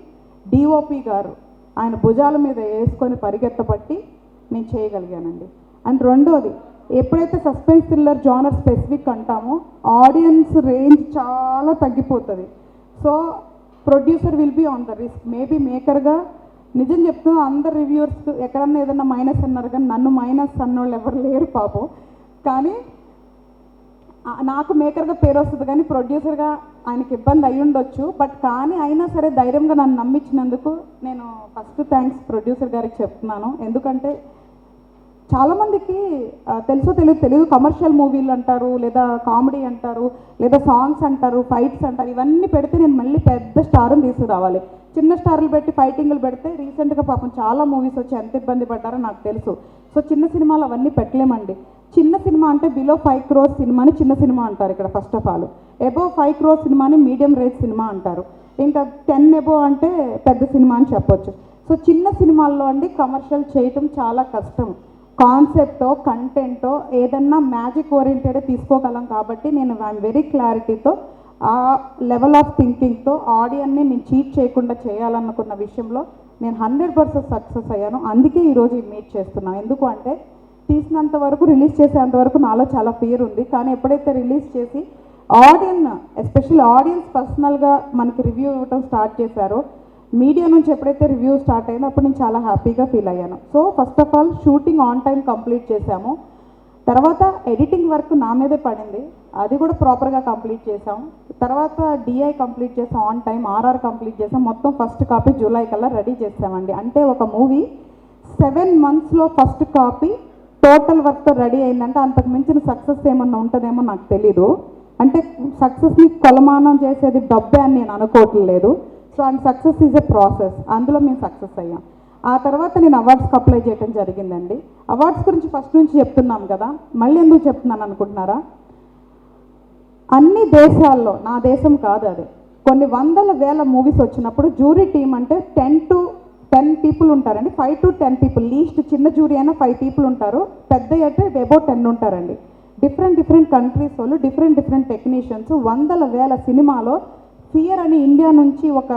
డిఓపి గారు ఆయన భుజాల మీద వేసుకొని పరిగెత్తబట్టి నేను చేయగలిగానండి. అండ్ రెండోది, ఎప్పుడైతే సస్పెన్స్ థ్రిల్లర్ జానర్ స్పెసిఫిక్ అంటామో ఆడియన్స్ రేంజ్ చాలా తగ్గిపోతుంది. So producer will be on the risk. Maybe మేకర్గా నిజం చెప్తున్నా, అందరు రివ్యూవర్స్ ఎక్కడన్నా ఏదన్నా మైనస్ అన్నారు కానీ నన్ను మైనస్ అన్నోళ్ళు ఎవరు లేరు పాపం. కానీ నాకు మేకర్గా పేరు వస్తుంది కానీ ప్రొడ్యూసర్గా ఆయనకి ఇబ్బంది అయి ఉండొచ్చు. బట్ కానీ అయినా సరే ధైర్యంగా నన్ను నమ్మించినందుకు నేను ఫస్ట్ థ్యాంక్స్ ప్రొడ్యూసర్ గారికి చెప్తున్నాను. ఎందుకంటే చాలామందికి తెలుసో తెలియదు కమర్షియల్ మూవీలు అంటారు, లేదా కామెడీ అంటారు, లేదా సాంగ్స్ అంటారు, ఫైట్స్ అంటారు. ఇవన్నీ పెడితే నేను మళ్ళీ పెద్ద స్టార్ని తీసుకురావాలి. చిన్న స్టార్లు పెట్టి ఫైటింగ్లు పెడితే రీసెంట్గా పాపం చాలా మూవీస్ వచ్చి ఎంత ఇబ్బంది పడ్డారో నాకు తెలుసు. సో చిన్న సినిమాలు అవన్నీ పెట్టలేమండి. చిన్న సినిమా అంటే బిలో 5 crores సినిమాని చిన్న సినిమా అంటారు ఇక్కడ first of all. Above 5 crores సినిమాని మీడియం రేంజ్ సినిమా అంటారు. ఇంకా 10 above అంటే పెద్ద సినిమా అని చెప్పొచ్చు. సో చిన్న సినిమాల్లో అండి కమర్షియల్ చేయటం చాలా కష్టం. కాన్సెప్టో కంటెంటో ఏదన్నా మ్యాజిక్ ఓరియంటెడ్ తీసుకోగలం. కాబట్టి నేను వెరీ క్లారిటీతో ఆ లెవెల్ ఆఫ్ థింకింగ్తో ఆడియన్ని నేను చీట్ చేయకుండా చేయాలనుకున్న విషయంలో నేను 100% సక్సెస్ అయ్యాను. అందుకే ఈరోజు మీట్ చేస్తున్నాను. ఎందుకు అంటే తీసినంత వరకు, రిలీజ్ చేసేంత వరకు నాలో చాలా ఫియర్ ఉంది. కానీ ఎప్పుడైతే రిలీజ్ చేసి ఎస్పెషల్లీ ఆడియన్స్ పర్సనల్గా మనకి రివ్యూ ఇవ్వడం స్టార్ట్ చేశారో, మీడియా నుంచి ఎప్పుడైతే రివ్యూ స్టార్ట్ అయిందో అప్పుడు నేను చాలా హ్యాపీగా ఫీల్ అయ్యాను. So first of all shooting on time complete చేశాము. తర్వాత ఎడిటింగ్ వర్క్ నా మీదే పడింది, అది కూడా ప్రాపర్గా కంప్లీట్ చేసాం. తర్వాత డిఐ కంప్లీట్ చేసాం ఆన్ టైం, ఆర్ఆర్ కంప్లీట్ చేసాం. మొత్తం ఫస్ట్ కాపీ జూలై కల్లా రెడీ చేసామండి. అంటే ఒక మూవీ 7 monthsలో ఫస్ట్ కాపీ టోటల్ వర్క్తో రెడీ అయిందంటే అంతకు మించిన సక్సెస్ ఏమన్నా ఉంటుందేమో నాకు తెలీదు. అంటే సక్సెస్ని కొలమానం చేసేది డబ్బే అని నేను అనుకోవట్లేదు. So and success is a process. అందులో మేము సక్సెస్ అయ్యాం. ఆ తర్వాత నేను అవార్డ్స్కి అప్లై చేయడం జరిగిందండి. అవార్డ్స్ గురించి ఫస్ట్ నుంచి చెప్తున్నాం కదా, మళ్ళీ ఎందుకు చెప్తున్నాను అనుకుంటున్నారా? అన్ని దేశాల్లో, నా దేశం కాదు అది, కొన్ని వందల వేల మూవీస్ వచ్చినప్పుడు జ్యూరీ టీం అంటే 10 to 10 పీపుల్ ఉంటారండి. 5 to 10 పీపుల్, లీస్ట్ చిన్న జ్యూరీ అయినా 5 పీపుల్ ఉంటారు, పెద్ద అయితే అబౌట్ 10 ఉంటారండి. డిఫరెంట్ కంట్రీస్ వాళ్ళు, డిఫరెంట్ టెక్నీషియన్స్. వందల వేల సినిమాలో ఫియర్ అని ఇండియా నుంచి ఒక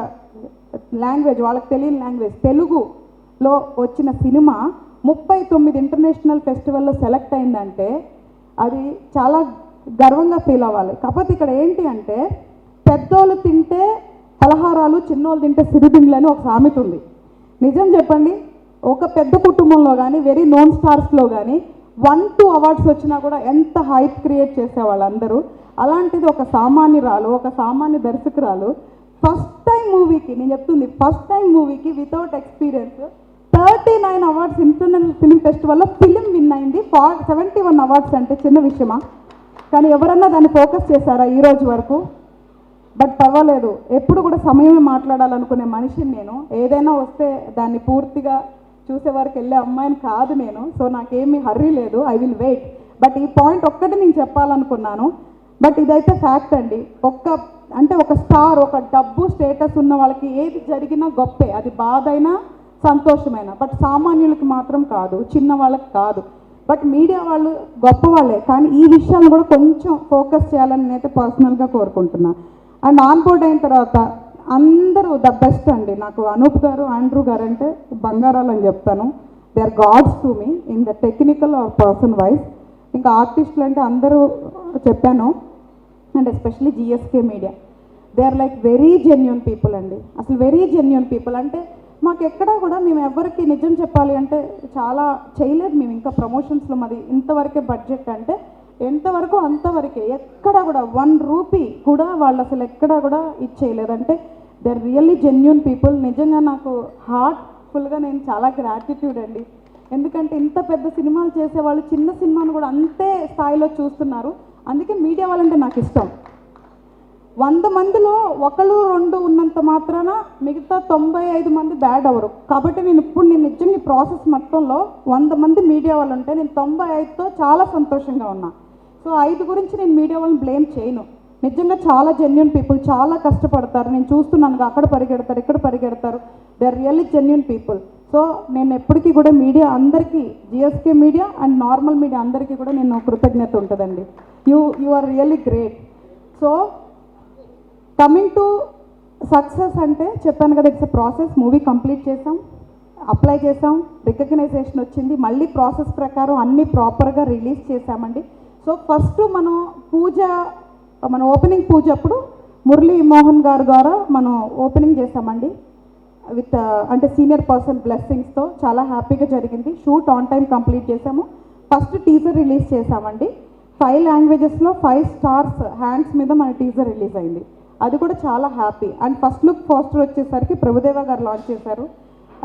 లాంగ్వేజ్, వాళ్ళకి తెలియని లాంగ్వేజ్, తెలుగులో వచ్చిన సినిమా 39 ఇంటర్నేషనల్ ఫెస్టివల్లో సెలెక్ట్ అయిందంటే అది చాలా గర్వంగా ఫీల్ అవ్వాలి. కాకపోతే ఇక్కడ ఏంటి అంటే, పెద్దోళ్ళు తింటే పలహారాలు, చిన్నోళ్ళు తింటే సిరిదిండ్లు అని ఒక సామెత ఉంది. నిజం చెప్పండి, ఒక పెద్ద కుటుంబంలో కానీ, వెరీ నోన్ స్టార్స్లో కానీ 1-2 అవార్డ్స్ వచ్చినా కూడా ఎంత హైప్ క్రియేట్ చేసేవాళ్ళు అందరూ. అలాంటిది ఒక సామాన్యురాలు, ఒక సామాన్య దర్శకురాలు ఫస్ట్ టైం మూవీకి, నేను చెప్తుంది ఫస్ట్ టైం మూవీకి without experience 39 awards international film ఫెస్టివల్లో ఫిలిం విన్ అయింది. 71 అవార్డ్స్ అంటే చిన్న విషయమా? కానీ ఎవరన్నా దాన్ని ఫోకస్ చేశారా ఈ రోజు వరకు? బట్ పర్వాలేదు, ఎప్పుడు కూడా సమయమే మాట్లాడాలనుకునే మనిషిని నేను. ఏదైనా వస్తే దాన్ని పూర్తిగా చూసే వరకు వెళ్ళే అమ్మాయిని కాదు నేను. సో నాకేమీ హర్రీ లేదు, ఐ విల్ వెయిట్. బట్ ఈ పాయింట్ ఒక్కటి నేను చెప్పాలనుకున్నాను. బట్ ఇదైతే ఫ్యాక్ట్ అండి. ఒక స్టార్, ఒక డబ్బు, స్టేటస్ ఉన్న వాళ్ళకి ఏది జరిగినా గొప్పే, అది బాధ అయినా సంతోషమైన. బట్ సామాన్యులకి మాత్రం కాదు, చిన్న వాళ్ళకి కాదు. బట్ మీడియా వాళ్ళు గొప్ప వాళ్ళే, కానీ ఈ విషయాన్ని కూడా కొంచెం ఫోకస్ చేయాలని నేనైతే పర్సనల్గా కోరుకుంటున్నా. అండ్ ఆన్ బోర్డ్ అయిన తర్వాత అందరూ ద బెస్ట్ అండి. నాకు అనూప్ గారు, ఆండ్రూ గారు అంటే బంగారాలు అని చెప్తాను. They are gods to me in the technical or person wise. ఇంకా ఆర్టిస్టులు అంటే అందరూ చెప్పాను, and especially GSK media, they are like very genuine people అండి. అసలు వెరీ జెన్యూన్ పీపుల్ అంటే మాకు ఎక్కడా కూడా, మేము ఎవరికి నిజం చెప్పాలి అంటే చాలా చేయలేదు మేము ఇంకా ప్రమోషన్స్లో. మాది ఇంతవరకే బడ్జెట్ అంటే ఎంతవరకు అంతవరకే, ఎక్కడా కూడా 1 రూపీ కూడా వాళ్ళు అసలు ఎక్కడా కూడా ఇచ్చేయలేదంటే they are really genuine people. నిజంగా నాకు హార్ట్ఫుల్గా నేను చాలా గ్రాటిట్యూడ్ అండి. ఎందుకంటే ఇంత పెద్ద సినిమాలు చేసేవాళ్ళు చిన్న సినిమాను కూడా అంతే స్థాయిలో చూస్తున్నారు. అందుకే మీడియా వాళ్ళంటే నాకు ఇష్టం. 100 మందిలో 1-2 ఉన్నంత మాత్రాన మిగతా 95 మంది బ్యాడ్ అవ్వరు. కాబట్టి నేను నిజంగా ఈ ప్రాసెస్ మొత్తంలో 100 మంది మీడియా వాళ్ళు ఉంటే నేను 95తో చాలా సంతోషంగా ఉన్నా. సో 5 గురించి నేను మీడియా వాళ్ళని బ్లేమ్ చేయను. నిజంగా చాలా జెన్యూన్ పీపుల్, చాలా కష్టపడతారు. నేను చూస్తున్నాను, అక్కడ పరిగెడతారు, ఇక్కడ పరిగెడతారు. They are really genuine people. So నేను ఎప్పటికీ కూడా మీడియా అందరికీ, GSK media and normal media అందరికీ కూడా నేను కృతజ్ఞత ఉంటుందండి. You are really great. So coming to success అంటే చెప్పాను కదా, it's a process. Movie complete చేసాం, అప్లై చేసాం, రికగ్నైజేషన్ వచ్చింది, మళ్ళీ ప్రాసెస్ ప్రకారం అన్నీ ప్రాపర్గా రిలీజ్ చేసామండి. సో ఫస్ట్ మనం ఓపెనింగ్ పూజ అప్పుడు మురళీ మోహన్ గారి ద్వారా మనం ఓపెనింగ్ చేసామండి విత్ అంటే సీనియర్ పర్సన్ బ్లెస్సింగ్స్తో. చాలా హ్యాపీగా జరిగింది. షూట్ ఆన్ టైం కంప్లీట్ చేసాము. ఫస్ట్ టీజర్ రిలీజ్ చేసామండి. 5 లాంగ్వేజెస్లో 5 స్టార్స్ హ్యాండ్స్ మీద మన టీజర్ రిలీజ్ అయింది. అది కూడా చాలా happy. And first look poster వచ్చేసరికి ప్రభుదేవ గారు లాంచ్ చేశారు.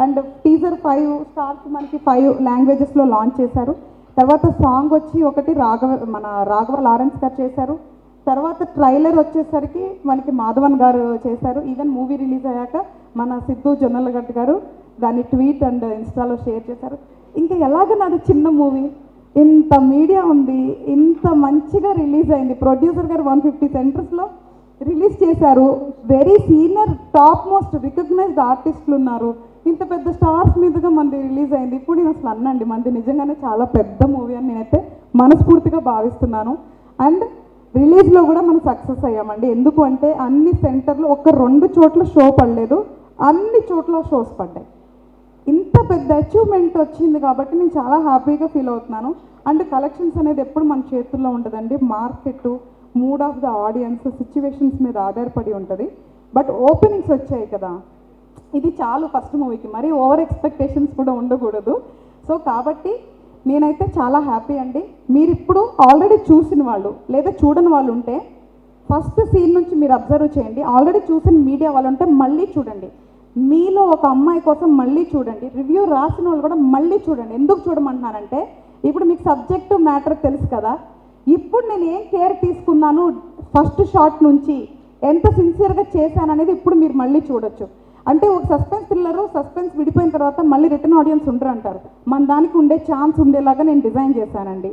అండ్ టీజర్ 5 స్టార్స్ మనకి 5 లాంగ్వేజెస్లో లాంచ్ చేశారు. తర్వాత సాంగ్ వచ్చి ఒకటి రాఘవ లారెన్స్ గారు చేశారు. తర్వాత ట్రైలర్ వచ్చేసరికి మనకి మాధవన్ గారు చేశారు. ఈవెన్ మూవీ రిలీజ్ అయ్యాక మన సిద్ధు జొన్నలగడ్డ గారు దాన్ని ట్వీట్ అండ్ ఇన్స్టాలో షేర్ చేశారు. ఇంకా ఎలాగ నాది చిన్న మూవీ ఇంత మీడియా ఉంది, ఇంత మంచిగా రిలీజ్ అయింది. ప్రొడ్యూసర్ గారు 150 సెంటర్స్లో రిలీజ్ చేశారు. Very senior top most recognised ఆర్టిస్టులు ఉన్నారు. ఇంత పెద్ద స్టార్స్ మీదుగా మనది రిలీజ్ అయింది. ఇప్పుడు నేను అసలు అన్నండి, మనది నిజంగానే చాలా పెద్ద మూవీ అని నేనైతే మనస్ఫూర్తిగా భావిస్తున్నాను. అండ్ రిలీజ్లో కూడా మనం సక్సెస్ అయ్యామండి. ఎందుకు అంటే అన్ని సెంటర్లు 1-2 చోట్ల షో పడలేదు, అన్ని చోట్ల షోస్ పడ్డాయి. ఇంత పెద్ద అచీవ్మెంట్ వచ్చింది కాబట్టి నేను చాలా హ్యాపీగా ఫీల్ అవుతున్నాను. అండ్ కలెక్షన్స్ అనేది ఎప్పుడు మన చేతుల్లో ఉండదండి. Market, mood of the audience, situations మీద ఆధారపడి ఉంటుంది. బట్ ఓపెనింగ్స్ వచ్చాయి కదా, ఇది చాలు ఫస్ట్ మూవీకి. మరి ఓవర్ ఎక్స్పెక్టేషన్స్ కూడా ఉండకూడదు. సో కాబట్టి నేనైతే చాలా హ్యాపీ అండి. మీరు ఇప్పుడు ఆల్రెడీ చూసిన వాళ్ళు లేదా చూడని వాళ్ళు ఉంటే ఫస్ట్ సీన్ నుంచి మీరు అబ్జర్వ్ చేయండి. ఆల్రెడీ చూసిన మీడియా వాళ్ళు ఉంటే మళ్ళీ చూడండి. మీలో ఒక అమ్మాయి కోసం మళ్ళీ చూడండి. రివ్యూ రాసిన వాళ్ళు కూడా మళ్ళీ చూడండి. ఎందుకు చూడమంటున్నానంటే ఇప్పుడు మీకు సబ్జెక్టు మ్యాటర్ తెలుసు కదా. ఇప్పుడు నేను ఏం కేర్ తీసుకున్నాను ఫస్ట్ షాట్ నుంచి, ఎంత సిన్సియర్గా చేశాను అనేది ఇప్పుడు మీరు మళ్ళీ చూడొచ్చు. అంటే ఒక సస్పెన్స్ థ్రిల్లరు, సస్పెన్స్ విడిపోయిన తర్వాత మళ్ళీ రిటర్న్ ఆడియన్స్ ఉండరు అంటారు. మన దానికి ఉండే ఛాన్స్ ఉండేలాగా నేను డిజైన్ చేశానండి.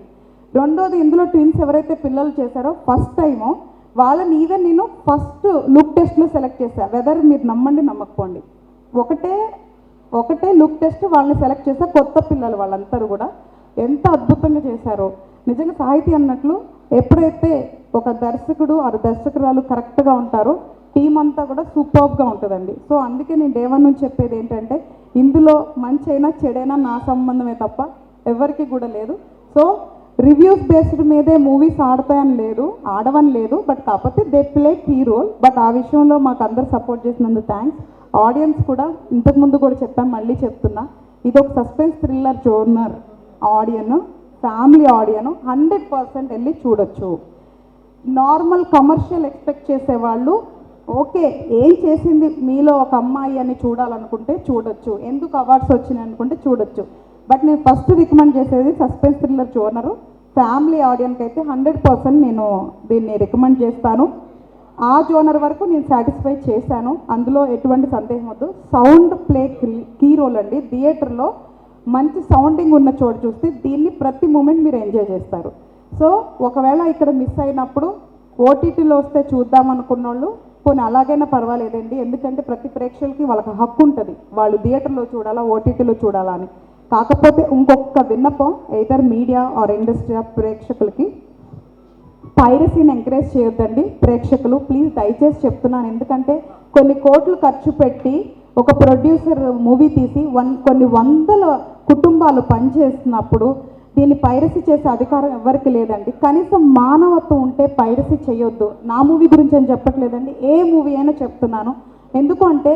రెండోది, ఇందులో ట్విన్స్ ఎవరైతే పిల్లలు చేశారో ఫస్ట్ టైము వాళ్ళని ఈవెన్ నేను ఫస్ట్ లుక్ టెస్ట్లో సెలెక్ట్ చేశాను. వెదర్ మీరు నమ్మండి నమ్మకపోండి, ఒకటే లుక్ టెస్ట్ వాళ్ళని సెలెక్ట్ చేసా. కొత్త పిల్లలు వాళ్ళందరూ కూడా ఎంత అద్భుతంగా చేశారో. నిజంగా సాహితీ అన్నట్లు ఎప్పుడైతే ఒక దర్శకుడు ఆ దర్శకురాలు కరెక్ట్గా ఉంటారో టీం అంతా కూడా సూపర్గా ఉంటుందండి. సో అందుకే నేను డే వన్ నుంచి చెప్పేది ఏంటంటే ఇందులో మంచి అయినా చెడైనా నా సంబంధమే తప్ప ఎవరికి కూడా లేదు. సో రివ్యూస్ బేస్డ్ మీదే మూవీస్ ఆడతాయని లేదు, ఆడవని లేదు, బట్ కాకపోతే they play key role. But ఆ విషయంలో మాకు అందరు సపోర్ట్ చేసినందుకు థ్యాంక్స్. ఆడియన్స్ కూడా ఇంతకుముందు కూడా చెప్పాను, మళ్ళీ చెప్తున్నా, ఇది ఒక సస్పెన్స్ థ్రిల్లర్ జోనర్ ఆడియన్, ఫ్యామిలీ ఆడియన్ 100% వెళ్ళి చూడొచ్చు. నార్మల్ కమర్షియల్ ఎక్స్పెక్ట్ చేసేవాళ్ళు ఓకే ఏం చేసింది మీలో ఒక అమ్మాయి అని చూడాలనుకుంటే చూడొచ్చు, ఎందుకు అవార్డ్స్ వచ్చినాయి అనుకుంటే చూడొచ్చు. బట్ నేను ఫస్ట్ రికమెండ్ చేసేది సస్పెన్స్ థ్రిల్లర్ జోనరు ఫ్యామిలీ ఆడియన్కి అయితే 100% నేను దీన్ని రికమెండ్ చేస్తాను. ఆ జోనర్ వరకు నేను సాటిస్ఫై చేశాను, అందులో ఎటువంటి సందేహం వద్దు. సౌండ్ ప్లే కీ రోల్ అండి. థియేటర్లో మంచి సౌండింగ్ ఉన్న చోటు చూస్తే దీన్ని ప్రతి మూమెంట్ మీరు ఎంజాయ్ చేస్తారు. సో ఒకవేళ ఇక్కడ మిస్ అయినప్పుడు ఓటీటీలో వస్తే చూద్దాం అనుకున్న వాళ్ళు పోనీ అలాగైనా పర్వాలేదండి, ఎందుకంటే ప్రతి ప్రేక్షకులకి వాళ్ళకి హక్కు ఉంటుంది, వాళ్ళు థియేటర్లో చూడాలా ఓటీటీలో చూడాలా అని. కాకపోతే ఇంకొక విన్నపం either media or industry of ప్రేక్షకులకి, పైరసీని ఎంకరేజ్ చేయొద్దండి ప్రేక్షకులు, ప్లీజ్ దయచేసి చెప్తున్నాను. ఎందుకంటే కొన్ని కోట్లు ఖర్చు పెట్టి ఒక ప్రొడ్యూసర్ మూవీ తీసి కొన్ని వందల కుటుంబాలు పనిచేస్తున్నప్పుడు దీన్ని పైరసీ చేసే అధికారం ఎవరికి లేదండి. కనీసం మానవత్వం ఉంటే పైరసీ చేయొద్దు. నా మూవీ గురించి అని చెప్పట్లేదండి, ఏ మూవీ అయినా చెప్తున్నాను. ఎందుకు అంటే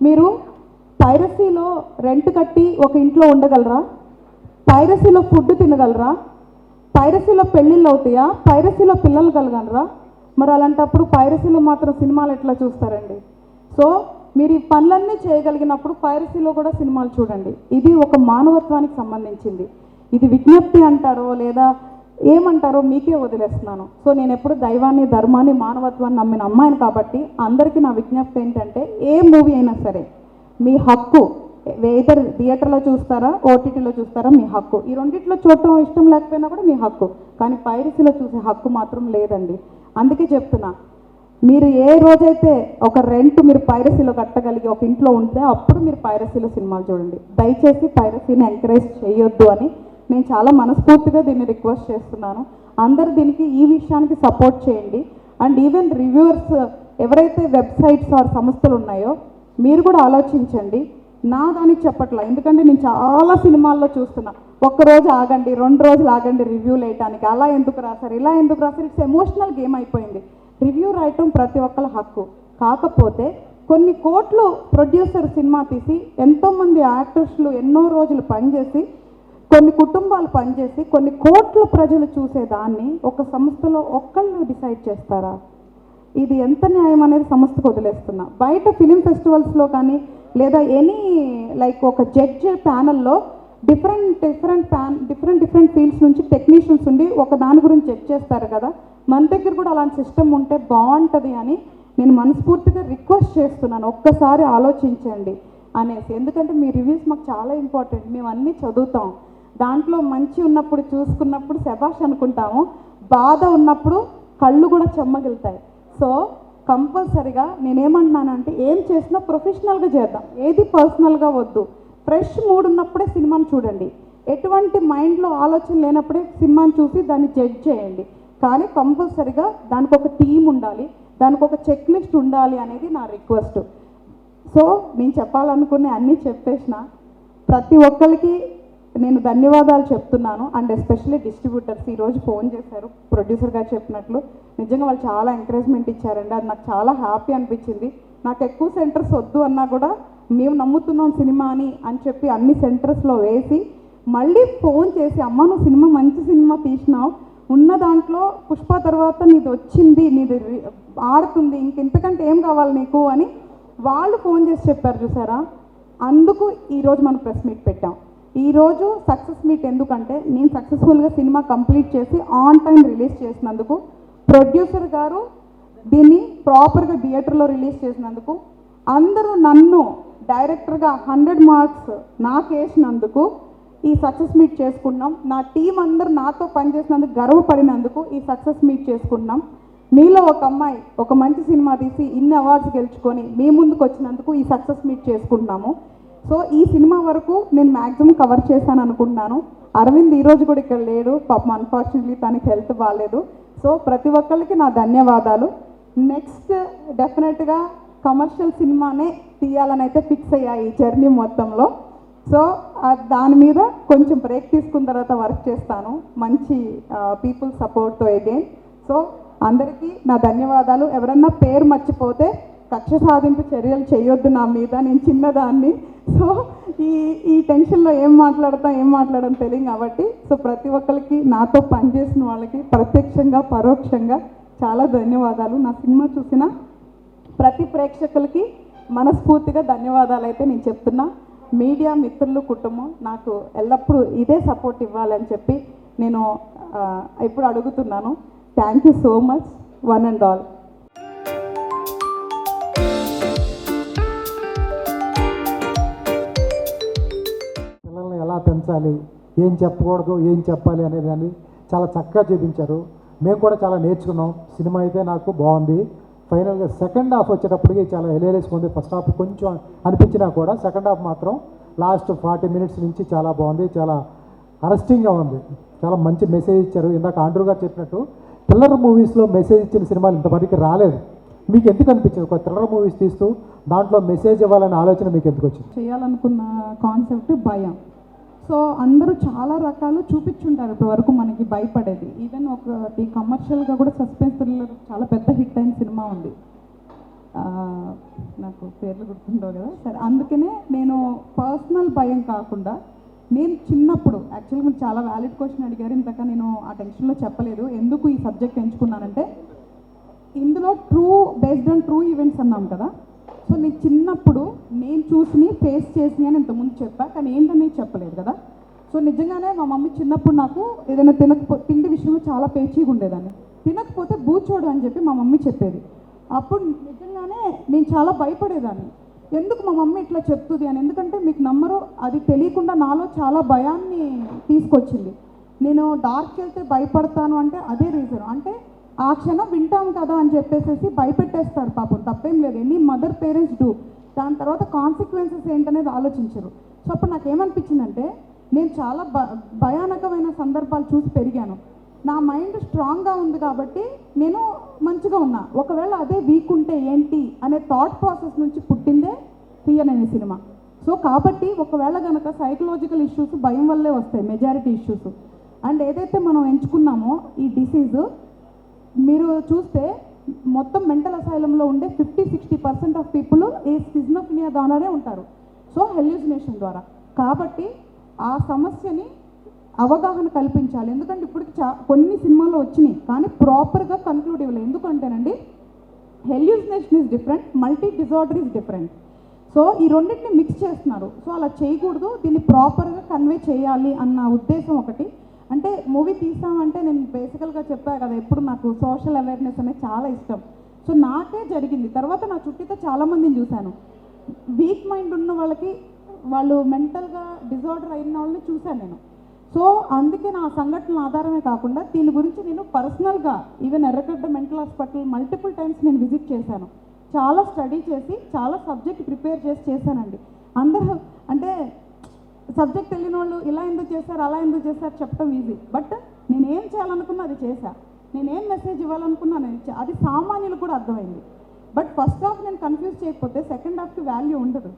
మీరు పైరసీలో రెంట్ కట్టి ఒక ఇంట్లో ఉండగలరా? పైరసీలో ఫుడ్ తినగలరా? పైరసీలో పెళ్ళిళ్ళు అవుతాయా? పైరసీలో పిల్లలు కలగలరా? మరి అలాంటప్పుడు పైరసీలో మాత్రం సినిమాలు ఎట్లా చూస్తారండి? సో మీరు ఈ పనులన్నీ చేయగలిగినప్పుడు పైరసీలో కూడా సినిమాలు చూడండి. ఇది ఒక మానవత్వానికి సంబంధించింది. ఇది విజ్ఞప్తి అంటారో లేదా ఏమంటారో మీకే వదిలేస్తున్నాను. సో నేను ఎప్పుడు దైవాన్ని, ధర్మాన్ని, మానవత్వాన్ని నమ్మిన అమ్మాయిని కాబట్టి అందరికీ నా విజ్ఞప్తి ఏంటంటే ఏ మూవీ అయినా సరే మీ హక్కు, వెదర్ థియేటర్లో చూస్తారా ఓటీటీలో చూస్తారా మీ హక్కు. ఈ రెండిట్లో చూడటం ఇష్టం లేకపోయినా కూడా మీ హక్కు, కానీ పైరసీలో చూసే హక్కు మాత్రం లేదండి. అందుకే చెప్తున్నా, మీరు ఏ రోజైతే ఒక రెంట్ మీరు పైరసీలో కట్టగలిగి ఒక ఇంట్లో ఉంటే అప్పుడు మీరు పైరసీలో సినిమాలు చూడండి. దయచేసి పైరసీని ఎంకరేజ్ చేయొద్దు అని నేను చాలా మనస్ఫూర్తిగా దీన్ని రిక్వెస్ట్ చేస్తున్నాను. అందరు దీనికి ఈ విషయానికి సపోర్ట్ చేయండి. అండ్ ఈవెన్ రివ్యూవర్స్ ఎవరైతే వెబ్సైట్స్ ఆర్ సంస్థలు ఉన్నాయో మీరు కూడా ఆలోచించండి. నా దానికి చెప్పట్లా, ఎందుకంటే నేను చాలా సినిమాల్లో చూస్తున్నా, ఒక్కరోజు ఆగండి, 2 రోజులు ఆగండి రివ్యూ వేయటానికి, అలా ఎందుకు రాశారు, ఇలా ఎందుకు రాశారు, ఇట్స్ ఎమోషనల్ గేమ్ అయిపోయింది. రివ్యూ రాయటం ప్రతి ఒక్కళ్ళ హక్కు. కాకపోతే కొన్ని కోట్లు ప్రొడ్యూసర్ సినిమా తీసి ఎంతోమంది యాక్టర్స్లు ఎన్నో రోజులు పనిచేసి కొన్ని కుటుంబాలు పనిచేసి కొన్ని కోట్ల ప్రజలు చూసేదాన్ని ఒక సంస్థలో ఒక్కళ్ళు డిసైడ్ చేస్తారా? ఇది ఎంత న్యాయం అనేది సంస్థకు వదిలేస్తున్నా. బయట ఫిలిం ఫెస్టివల్స్లో కానీ లేదా ఎనీ లైక్ ఒక జడ్జ్ ప్యానల్లో డిఫరెంట్ ఫీల్డ్స్ నుంచి టెక్నీషియన్స్ ఉండి ఒక దాని గురించి చెక్ చేస్తారు కదా, మన దగ్గర కూడా అలాంటి సిస్టమ్ ఉంటే బాగుంటుంది అని నేను మనస్ఫూర్తిగా రిక్వెస్ట్ చేస్తున్నాను. ఒక్కసారి ఆలోచించండి అనేసి, ఎందుకంటే మీ రివ్యూస్ మాకు చాలా ఇంపార్టెంట్. మేము అన్నీ చదువుతాం, దాంట్లో మంచి ఉన్నప్పుడు చూసుకున్నప్పుడు శబాష్ అనుకుంటాము, బాధ ఉన్నప్పుడు కళ్ళు కూడా చెమ్మగిలుతాయి. సో కంపల్సరిగా నేనేమంటున్నానంటే ఏం చేసినా ప్రొఫెషనల్గా చేద్దాం, ఏది పర్సనల్గా వద్దు. ఫ్రెష్ మూడ్ ఉన్నప్పుడే సినిమాని చూడండి, ఎటువంటి మైండ్లో ఆలోచన లేనప్పుడే సినిమాని చూసి దాన్ని జడ్జ్ చేయండి. కానీ కంపల్సరిగా దానికి ఒక టీం ఉండాలి, దానికి ఒక చెక్ లిస్ట్ ఉండాలి అనేది నా రిక్వెస్ట్. సో నేను చెప్పాలనుకునే అన్నీ చెప్పేసిన ప్రతి ఒక్కరికి నేను ధన్యవాదాలు చెప్తున్నాను. అండ్ ఎస్పెషల్లీ డిస్ట్రిబ్యూటర్స్ ఈరోజు ఫోన్ చేశారు, ప్రొడ్యూసర్ గారు చెప్పినట్లు నిజంగా వాళ్ళు చాలా ఎంకరేజ్మెంట్ ఇచ్చారండి. అది నాకు చాలా హ్యాపీ అనిపించింది. నాకు ఎక్కువ సెంటర్స్ వద్దు అన్నా కూడా మేము నమ్ముతున్నాం సినిమా అని చెప్పి అన్ని సెంటర్స్లో వేసి మళ్ళీ ఫోన్ చేసి, అమ్మ నువ్వు సినిమా మంచి సినిమా తీసినావు, ఉన్న దాంట్లో పుష్ప తర్వాత నీది వచ్చింది, నీది ఆడుతుంది, ఇంతకంటే ఏం కావాలి నీకు అని వాళ్ళు ఫోన్ చేసి చెప్పారు చూసారా. అందుకు ఈరోజు మనం ప్రెస్ మీట్ పెట్టాం. ఈరోజు సక్సెస్ మీట్ ఎందుకంటే నేను సక్సెస్ఫుల్గా సినిమా కంప్లీట్ చేసి ఆన్ టైం రిలీజ్ చేసినందుకు, ప్రొడ్యూసర్ గారు దీన్ని ప్రాపర్గా థియేటర్లో రిలీజ్ చేసినందుకు, అందరూ నన్ను డైరెక్టర్గా 100 మార్క్స్ నాకు వేసినందుకు ఈ సక్సెస్ మీట్ చేసుకున్నాం. నా టీం అందరూ నాతో పనిచేసినందుకు గర్వపడినందుకు ఈ సక్సెస్ మీట్ చేసుకున్నాం. మీలో ఒక అమ్మాయి ఒక మంచి సినిమా తీసి ఇన్ని అవార్డ్స్ గెలుచుకొని మీ ముందుకు వచ్చినందుకు ఈ సక్సెస్ మీట్ చేసుకుంటున్నాము. సో ఈ సినిమా వరకు నేను మ్యాక్సిమం కవర్ చేశాను అనుకుంటున్నాను. అరవింద్ ఈరోజు కూడా ఇక్కడ లేడు, పాపం అన్ఫార్చునేట్లీ తనకి హెల్త్ బాగాలేదు. సో ప్రతి ఒక్కరికి నా ధన్యవాదాలు. నెక్స్ట్ డెఫినెట్గా కమర్షియల్ సినిమానే తీయాలని అయితే ఫిక్స్ అయ్యా ఈ జర్నీ మొత్తంలో. సో దాని మీద కొంచెం బ్రేక్ తీసుకున్న తర్వాత వర్క్ చేస్తాను మంచి పీపుల్ సపోర్ట్తో అగైన్. సో అందరికీ నా ధన్యవాదాలు. ఎవరన్నా పేరు మర్చిపోతే కక్ష సాధింపు చర్యలు చేయొద్దు నా మీద, నేను చిన్నదాన్ని. సో ఈ టెన్షన్లో ఏం మాట్లాడడం తెలియదు కాబట్టి సో ప్రతి ఒక్కరికి నాతో పనిచేసిన వాళ్ళకి ప్రత్యక్షంగా పరోక్షంగా చాలా ధన్యవాదాలు. నా సినిమా చూసిన ప్రతి ప్రేక్షకులకి మనస్ఫూర్తిగా ధన్యవాదాలు అయితే నేను చెప్తున్నా. మీడియా మిత్రులు కుటుంబం నాకు ఎల్లప్పుడూ ఇదే సపోర్ట్ ఇవ్వాలని చెప్పి నేను ఇప్పుడు అడుగుతున్నాను. Thank you so much one and all. పిల్లల్ని ఎలా పెంచాలి, ఏం చెప్పకూడదు, ఏం చెప్పాలి అనే దాన్ని చాలా చక్కగా చూపించారు. మేము కూడా చాలా నేర్చుకున్నాం. సినిమా అయితే నాకు బాగుంది. ఫైనల్గా సెకండ్ హాఫ్ వచ్చేటప్పటికి చాలా ఎలేరేసుకుంది. ఫస్ట్ హాఫ్ కొంచెం అనిపించినా కూడా సెకండ్ హాఫ్ మాత్రం లాస్ట్ 40 minutes నుంచి చాలా బాగుంది, చాలా అరెస్టింగ్గా ఉంది. చాలా మంచి మెసేజ్ ఇచ్చారు. ఇందాక ఆండ్రూ గారు చెప్పినట్టు థ్రిల్లర్ మూవీస్లో మెసేజ్ ఇచ్చిన సినిమాలు ఇంతవరకు రాలేదు. మీకు ఎందుకు అనిపించింది ఒక థ్రిల్లర్ మూవీస్ తీస్తూ దాంట్లో మెసేజ్ ఇవ్వాలనే ఆలోచన మీకు ఎందుకు వచ్చింది? చేయాలనుకున్న కాన్సెప్ట్ భయం. సో అందరూ చాలా రకాలు చూపించుంటారు ఇప్పటి వరకు మనకి భయపడేది. ఈవెన్ ఒకటి కమర్షియల్గా కూడా సస్పెన్స్ థ్రిల్లర్ చాలా పెద్ద హిట్ అయిన సినిమా ఉంది, నాకు పేర్లు గుర్తుండవు కదా. సరే, అందుకనే నేను పర్సనల్ భయం కాకుండా నేను చిన్నప్పుడు యాక్చువల్గా మీరు చాలా వ్యాలిడ్ క్వశ్చన్ అడిగారు. ఇంతక నేను ఆ టెన్షన్లో చెప్పలేదు ఎందుకు ఈ సబ్జెక్ట్ ఎంచుకున్నానంటే ఇందులో బేస్డ్ ఆన్ ట్రూ ఈవెంట్స్ అన్నాం కదా. సో నేను చిన్నప్పుడు నేను చూసి ఫేస్ చేసి అని ఇంతకుముందు చెప్పా, కానీ ఏంటనేది చెప్పలేదు కదా. సో నిజంగానే మా మమ్మీ చిన్నప్పుడు నాకు ఏదైనా తిండి విషయంలో చాలా పేచీగా ఉండేదాన్ని. తినకపోతే బూచోడు అని చెప్పి మా మమ్మీ చెప్పేది. అప్పుడు నిజంగానే నేను చాలా భయపడేదాన్ని, ఎందుకు మా మమ్మీ ఇట్లా చెప్తుంది అని. ఎందుకంటే మీకు నమ్మరు, అది తెలియకుండా నాలో చాలా భయాన్ని తీసుకొచ్చింది. నేను డార్క్ వెళ్తే భయపడతాను అంటే అదే రీజన్. అంటే ఆ క్షణం వింటాం కదా అని చెప్పేసి భయపెట్టేస్తారు. పాపం తప్పేం లేదు, ఎనీ మదర్ పేరెంట్స్ డూ. దాని తర్వాత కాన్సిక్వెన్సెస్ ఏంటనేది ఆలోచించరు. సో అప్పుడు నాకు ఏమనిపించిందంటే నేను చాలా భయానకమైన సందర్భాలు చూసి పెరిగాను. నా మైండ్ స్ట్రాంగ్గా ఉంది కాబట్టి నేను మంచిగా ఉన్నా. ఒకవేళ అదే వీక్ ఉంటే ఏంటి అనే థాట్ ప్రాసెస్ నుంచి పుట్టిందే ఫియర్ అనే సినిమా. సో కాబట్టి ఒకవేళ కనుక సైకలాజికల్ ఇష్యూస్ భయం వల్లే వస్తాయి, మెజారిటీ ఇష్యూస్. అండ్ ఏదైతే మనం ఎంచుకున్నామో ఈ డిసీజ్ మీరు చూస్తే మొత్తం మెంటల్ అసైలంలో ఉండే 50-60% ఆఫ్ పీపుల్ ఈ స్కిజోఫ్రెనియా ద్వారానే ఉంటారు. సో హెల్యూసినేషన్ ద్వారా. కాబట్టి ఆ సమస్యని అవగాహన కల్పించాలి. ఎందుకంటే ఇప్పటికి కొన్ని సినిమాల్లో వచ్చినాయి కానీ ప్రాపర్గా కన్క్లూడ్ ఇవ్వలేదు. ఎందుకంటేనండి hallucination is different, multi disorder is different. So ఈ రెండింటిని మిక్స్ చేస్తున్నారు. సో అలా చేయకూడదు, దీన్ని ప్రాపర్గా కన్వే చేయాలి అన్న ఉద్దేశం ఒకటి. అంటే మూవీ తీసామంటే నేను బేసికల్గా చెప్పా కదా, ఎప్పుడు నాకు సోషల్ అవేర్నెస్ అనేది చాలా ఇష్టం. సో నాకే జరిగింది. తర్వాత నా చుట్టూతో చాలామందిని చూశాను. వీక్ మైండ్ ఉన్న వాళ్ళకి, వాళ్ళు మెంటల్గా డిజార్డర్ అయిన వాళ్ళని చూశాను నేను. సో అందుకే నా సంఘటనల ఆధారమే కాకుండా దీని గురించి నేను పర్సనల్గా ఈవెన్ ఎర్రగడ్డ మెంటల్ హాస్పిటల్ మల్టిపుల్ టైమ్స్ నేను విజిట్ చేశాను. చాలా స్టడీ చేసి చాలా సబ్జెక్ట్ ప్రిపేర్ చేశానండి. అందరూ అంటే సబ్జెక్ట్ తెలియని వాళ్ళు ఇలా ఎందుకు చేశారు అలా ఎందుకు చేశారు చెప్పడం ఈజీ, బట్ నేనేం చేయాలనుకున్నా అది చేశా. నేనేం మెసేజ్ ఇవ్వాలనుకున్నా అది సామాన్యులకు కూడా అర్థమైంది. బట్ ఫస్ట్ హాఫ్ నేను కన్ఫ్యూజ్ చేయకపోతే సెకండ్ హాఫ్కి వాల్యూ ఉండదు.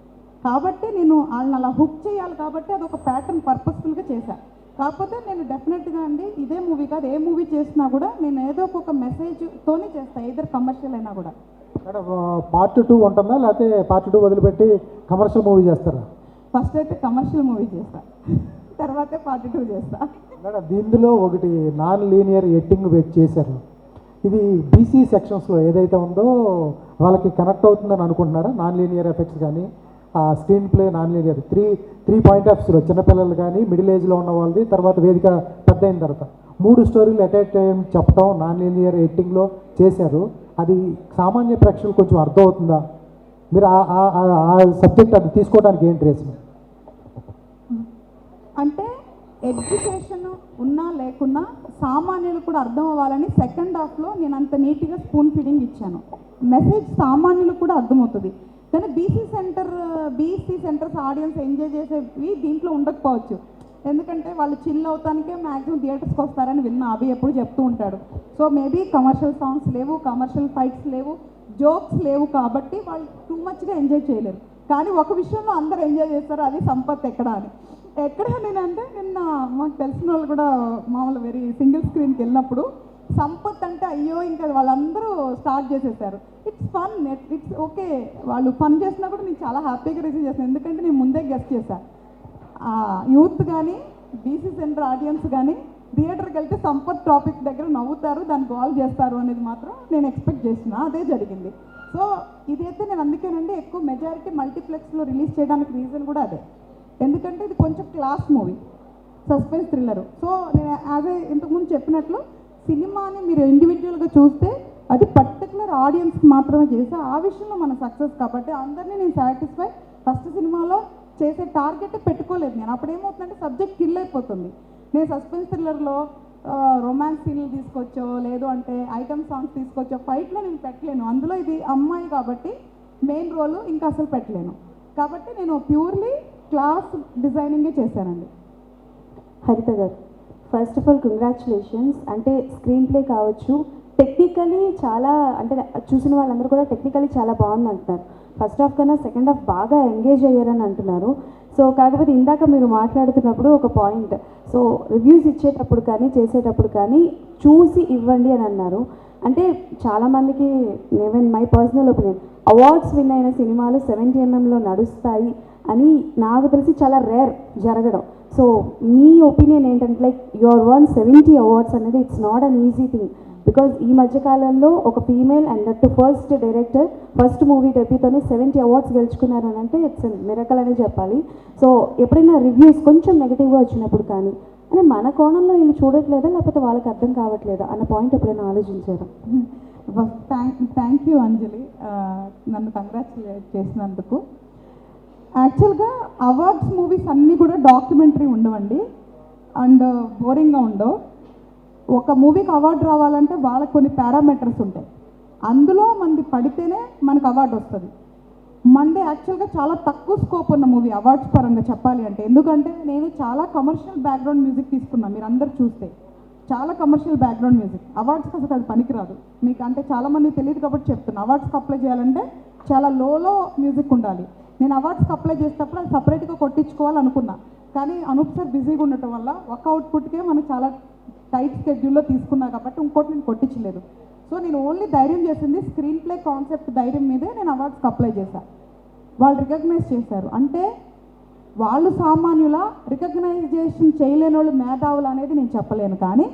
కాబట్టి నేను వాళ్ళని అలా హుక్ చేయాలి కాబట్టి అది ఒక ప్యాటర్న్ పర్పస్ఫుల్గా చేశాను. కాకపోతే నేను డెఫినెట్గా అండి ఇదే మూవీ కాదు ఏ మూవీ చేసినా కూడా నేను ఏదో ఒక మెసేజ్తోనే చేస్తాను, ఏదర్ కమర్షియల్ అయినా కూడా. పార్ట్ 2 ఉంటుందా లేకపోతే పార్ట్ 2 వదిలిపెట్టి కమర్షియల్ మూవీ చేస్తారా? ఫస్ట్ అయితే కమర్షియల్ మూవీ చేస్తా, తర్వాతే పార్ట్ 2 చేస్తా. మేడం దీనిలో ఒకటి నాన్ లీనియర్ ఎడిటింగ్ చేశారు. ఇది బీసీ సెక్షన్స్లో ఏదైతే ఉందో వాళ్ళకి కనెక్ట్ అవుతుందని అనుకుంటున్నారా? నాన్ లీనియర్ ఎఫెక్ట్స్ కానీ screen play non linear three point of వ్యూలో చిన్నపిల్లలు కానీ మిడిల్ ఏజ్లో ఉన్న వాళ్ళది, తర్వాత వేదిక పెద్ద అయిన తర్వాత 3 స్టోరీలు ఎట్ ఏ టైం చెప్పడం నాన్ లీనియర్ ఎడిటింగ్లో చేశారు. అది సామాన్య ప్రేక్షకులు కొంచెం అర్థం అవుతుందా? మీరు ఆ సబ్జెక్ట్ అది తీసుకోవడానికి ఏంటి రీజన్? అంటే ఎడ్యుకేషన్ ఉన్నా లేక లేకున్నా సామాన్యులు కూడా అర్థం అవ్వాలని సెకండ్ హాఫ్లో నేను అంత నీట్గా స్పూన్ ఫీడింగ్ ఇచ్చాను. మెసేజ్ సామాన్యులకు కూడా అర్థమవుతుంది. కానీ బీసీ సెంటర్స్ ఆడియన్స్ ఎంజాయ్ చేసేవి దీంట్లో ఉండకపోవచ్చు. ఎందుకంటే వాళ్ళు చిల్ అవుతానికే మ్యాక్సిమం థియేటర్స్కి వస్తారని విన్నా, అవి ఎప్పుడు చెప్తూ ఉంటాడు. సో మేబీ కమర్షియల్ సాంగ్స్ లేవు, కమర్షియల్ ఫైట్స్ లేవు, జోక్స్ లేవు, కాబట్టి వాళ్ళు టూ మచ్గా ఎంజాయ్ చేయలేరు. కానీ ఒక విషయంలో అందరూ ఎంజాయ్ చేస్తారు, అది సంపత్ ఎక్కడ అని. ఎక్కడ నేనంటే నిన్న మాకు తెలిసిన వాళ్ళు కూడా మామూలు వెరీ సింగిల్ స్క్రీన్కి వెళ్ళినప్పుడు సంపత్ అంటే అయ్యో ఇంకా వాళ్ళందరూ స్టార్ట్ చేసేసారు. It's fun, it's okay. వాళ్ళు ఫన్ చేసినా కూడా నేను చాలా హ్యాపీగా రిసీవ్ చేస్తాను. ఎందుకంటే నేను ముందే గెస్ట్ చేశాను, యూత్ కానీ బీసీ సెంటర్ ఆడియన్స్ కానీ థియేటర్కి వెళ్తే సంపత్ టాపిక్ దగ్గర నవ్వుతారు, దాన్ని కాల్ చేస్తారు అనేది మాత్రం నేను ఎక్స్పెక్ట్ చేసిన, అదే జరిగింది. సో ఇదైతే నేను అందుకేనండి ఎక్కువ మెజారిటీ మల్టీప్లెక్స్లో రిలీజ్ చేయడానికి రీజన్ కూడా అదే. ఎందుకంటే ఇది కొంచెం class movie, suspense thriller. So నేను యాజ్ ఏ ఇంతకుముందు చెప్పినట్లు సినిమాని మీరు ఇండివిజువల్గా చూస్తే అది పర్టికులర్ ఆడియన్స్కి మాత్రమే చేస్తే ఆ విషయంలో మన సక్సెస్. కాబట్టి అందరినీ నేను సాటిస్ఫై. ఫస్ట్ సినిమాలో చేసే టార్గెట్ పెట్టుకోలేదు నేను. అప్పుడు ఏమవుతుందంటే సబ్జెక్ట్ కిల్ అయిపోతుంది. నేను సస్పెన్స్ థ్రిల్లర్లో రొమాన్స్ సీన్లు తీసుకొచ్చో లేదు అంటే ఐటమ్ సాంగ్స్ తీసుకొచ్చో ఫైట్లో నేను పెట్టలేను. అందులో ఇది అమ్మాయి కాబట్టి మెయిన్ రోలు ఇంకా అసలు పెట్టలేను. కాబట్టి నేను ప్యూర్లీ క్లాస్ డిజైనింగే చేశానండి. హరిత గారు, ఫస్ట్ ఆఫ్ ఆల్ కంగ్రాచులేషన్స్. అంటే స్క్రీన్ ప్లే కావచ్చు, టెక్నికలీ చాలా, అంటే చూసిన వాళ్ళందరూ కూడా టెక్నికలీ చాలా బాగుంది అంటున్నారు. ఫస్ట్ హాఫ్ కన్నా సెకండ్ హాఫ్ బాగా ఎంగేజ్ అయ్యారని అంటున్నారు. సో కాకపోతే ఇందాక మీరు మాట్లాడుతున్నప్పుడు ఒక పాయింట్, సో రివ్యూస్ ఇచ్చేటప్పుడు కానీ చేసేటప్పుడు కానీ చూసి ఇవ్వండి అని అన్నారు. అంటే చాలామందికి, even my personal opinion, awards win అయిన సినిమాలు 70mm నడుస్తాయి అని నాకు తెలిసి చాలా రేర్ జరగడం. సో మీ ఒపీనియన్ ఏంటంటే, లైక్ యువర్ వన్ 70 అవార్డ్స్ అనేది it's not an easy thing. Because ఈ మధ్యకాలంలో ఒక female and that first director first movie డెబ్యూతోనే 70 అవార్డ్స్ గెలుచుకున్నారని అంటే ఇట్స్ మిరకల్ అనే చెప్పాలి. సో ఎప్పుడైనా రివ్యూస్ కొంచెం నెగిటివ్గా వచ్చినప్పుడు కానీ అంటే మన కోణంలో వీళ్ళు చూడట్లేదా లేకపోతే వాళ్ళకి అర్థం కావట్లేదా అన్న పాయింట్ ఎప్పుడైనా ఆలోచించారా? థ్యాంక్ యూ అంజలి, నన్ను కంగ్రాచులేట్ చేసినందుకు. యాక్చువల్గా అవార్డ్స్ మూవీస్ అన్నీ కూడా డాక్యుమెంటరీ ఉండవండి అండ్ బోరింగ్గా ఉండవు. ఒక మూవీకి అవార్డు రావాలంటే వాళ్ళకి కొన్ని పారామీటర్స్ ఉంటాయి, అందులో మంది పడితేనే మనకు అవార్డు వస్తుంది. మంది యాక్చువల్గా చాలా తక్కువ స్కోప్ ఉన్న మూవీ అవార్డ్స్ పరంగా చెప్పాలి అంటే. ఎందుకంటే నేను చాలా కమర్షియల్ బ్యాక్గ్రౌండ్ మ్యూజిక్ తీసుకున్నాను, మీరు అందరు చూస్తే చాలా కమర్షియల్ బ్యాక్గ్రౌండ్ మ్యూజిక్. అవార్డ్స్కి అసలు అది పనికిరాదు మీకు, అంటే చాలామంది తెలియదు కాబట్టి చెప్తున్నాను. అవార్డ్స్కి అప్లై చేయాలంటే చాలా లోలో మ్యూజిక్ ఉండాలి. నేను అవార్డ్స్కి అప్లై చేసేటప్పుడు అది సపరేట్గా కొట్టించుకోవాలనుకున్నా, కానీ అనూప్ సార్ బిజీగా ఉండటం వల్ల ఒక అవుట్పుట్కే మనకు చాలా టైట్ స్కెడ్యూల్లో తీసుకున్నా కాబట్టి ఇంకోటి నేను కొట్టించలేదు. సో నేను ఓన్లీ ధైర్యం చేసింది స్క్రీన్ ప్లే కాన్సెప్ట్ ధైర్యం మీదే నేను అవార్డ్స్కి అప్లై చేశాను. వాళ్ళు రికగ్నైజ్ చేశారు అంటే వాళ్ళు సామాన్యుల రికగ్నైజేషన్ చేయలేని వాళ్ళు మేధావులు అనేది నేను చెప్పలేను. కానీ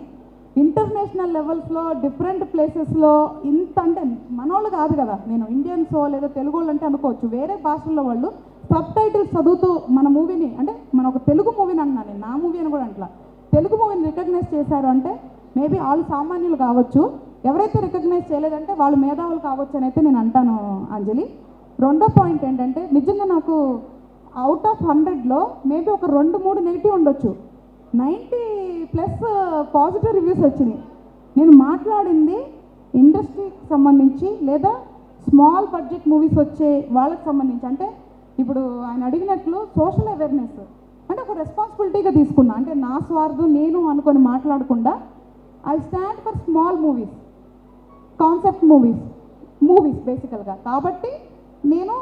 ఇంటర్నేషనల్ లెవెల్స్లో డిఫరెంట్ ప్లేసెస్లో ఇంత అంటే మనోళ్ళు కాదు కదా, నేను ఇండియన్సో లేదా తెలుగు వాళ్ళు అంటే అనుకోవచ్చు, వేరే భాషల్లో వాళ్ళు సబ్ టైటిల్స్ చదువుతూ మన మూవీని, అంటే మన ఒక తెలుగు మూవీని అంటున్నాను నేను, నా మూవీ అని కూడా అంటలా, తెలుగు మూవీని రికగ్నైజ్ చేశారు అంటే మేబీ వాళ్ళు సామాన్యులు కావచ్చు. ఎవరైతే రికగ్నైజ్ చేయలేదంటే వాళ్ళు మేధావులు కావచ్చు అని అయితే నేను అంటాను అంజలి. రెండో పాయింట్ ఏంటంటే, నిజంగా నాకు అవుట్ ఆఫ్ 100లో మేబీ ఒక 2-3 నెగిటివ్ ఉండొచ్చు, 90+ పాజిటివ్ రివ్యూస్ వచ్చినాయి. నేను మాట్లాడింది ఇండస్ట్రీకి సంబంధించి లేదా స్మాల్ బడ్జెట్ మూవీస్ వచ్చే వాళ్ళకి సంబంధించి. అంటే ఇప్పుడు ఆయన అడిగినట్లు సోషల్ అవేర్నెస్ అంటే ఒక రెస్పాన్సిబిలిటీగా తీసుకున్నా, అంటే నా స్వార్థం నేను అనుకొని మాట్లాడకుండా I stand for small movies, concept movies బేసికల్గా. కాబట్టి నేను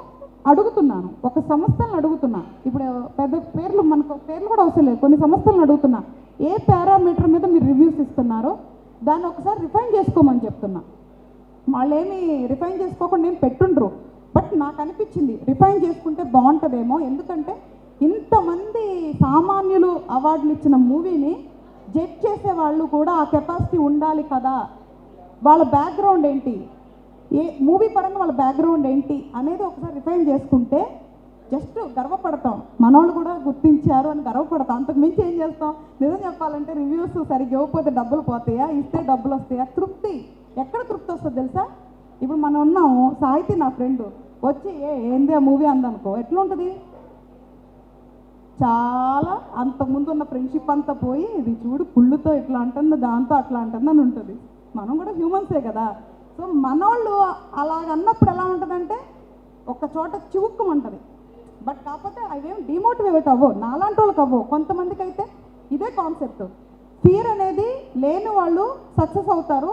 అడుగుతున్నాను, ఒక సంస్థలను అడుగుతున్నా, ఇప్పుడు పెద్ద పేర్లు మనకు పేర్లు కూడా అవసరం లేదు, కొన్ని సంస్థలను అడుగుతున్నా ఏ పారామీటర్ మీద మీరు రివ్యూస్ ఇస్తున్నారో దాన్ని ఒకసారి రిఫైన్ చేసుకోమని చెప్తున్నా. వాళ్ళు ఏమి రిఫైన్ చేసుకోకుండా ఏం పెట్టుండ్రు, బట్ నాకు అనిపించింది రిఫైన్ చేసుకుంటే బాగుంటుందేమో. ఎందుకంటే ఇంతమంది సామాన్యులు అవార్డులు ఇచ్చిన మూవీని జడ్జ్ చేసే వాళ్ళు కూడా ఆ కెపాసిటీ ఉండాలి కదా. వాళ్ళ బ్యాక్గ్రౌండ్ ఏంటి, ఏ మూవీ పరంగా వాళ్ళ బ్యాక్గ్రౌండ్ ఏంటి అనేది ఒకసారి రిఫైన్ చేసుకుంటే జస్ట్ గర్వపడతాం, మనోళ్ళు కూడా గుర్తించారు అని గర్వపడతాం. అంతకు మించి ఏం చేస్తాం? నిజం చెప్పాలంటే రివ్యూస్ సరిగ్గా ఇవ్వకపోతే డబ్బులు పోతాయా, ఇస్తే డబ్బులు వస్తాయా? తృప్తి ఎక్కడ తృప్తి వస్తుంది తెలుసా? ఇప్పుడు మనం ఉన్నాము, సాహితీ నా ఫ్రెండ్ వచ్చి ఏంది ఆ మూవీ అందనుకో, ఎట్లా ఉంటుంది? చాలా అంతకుముందు ఉన్న ఫ్రెండ్షిప్ అంతా పోయి ఇది చూడు పుళ్ళుతో ఇట్లా అంటుంది దాంతో అట్లా అంటుంది అని ఉంటుంది. మనం కూడా హ్యూమన్సే కదా. సో మనోళ్ళు అలాగ అన్నప్పుడు ఎలా ఉంటుందంటే ఒక చోట చివుక్కుమంటుంది. బట్ కాకపోతే అవేం డిమోటివేట్ అవ్వవు, నాలాంటి వాళ్ళకి అవ్వవు. కొంతమందికి అయితే ఇదే కాన్సెప్ట్. ఫియర్ అనేది లేని వాళ్ళు సక్సెస్ అవుతారు,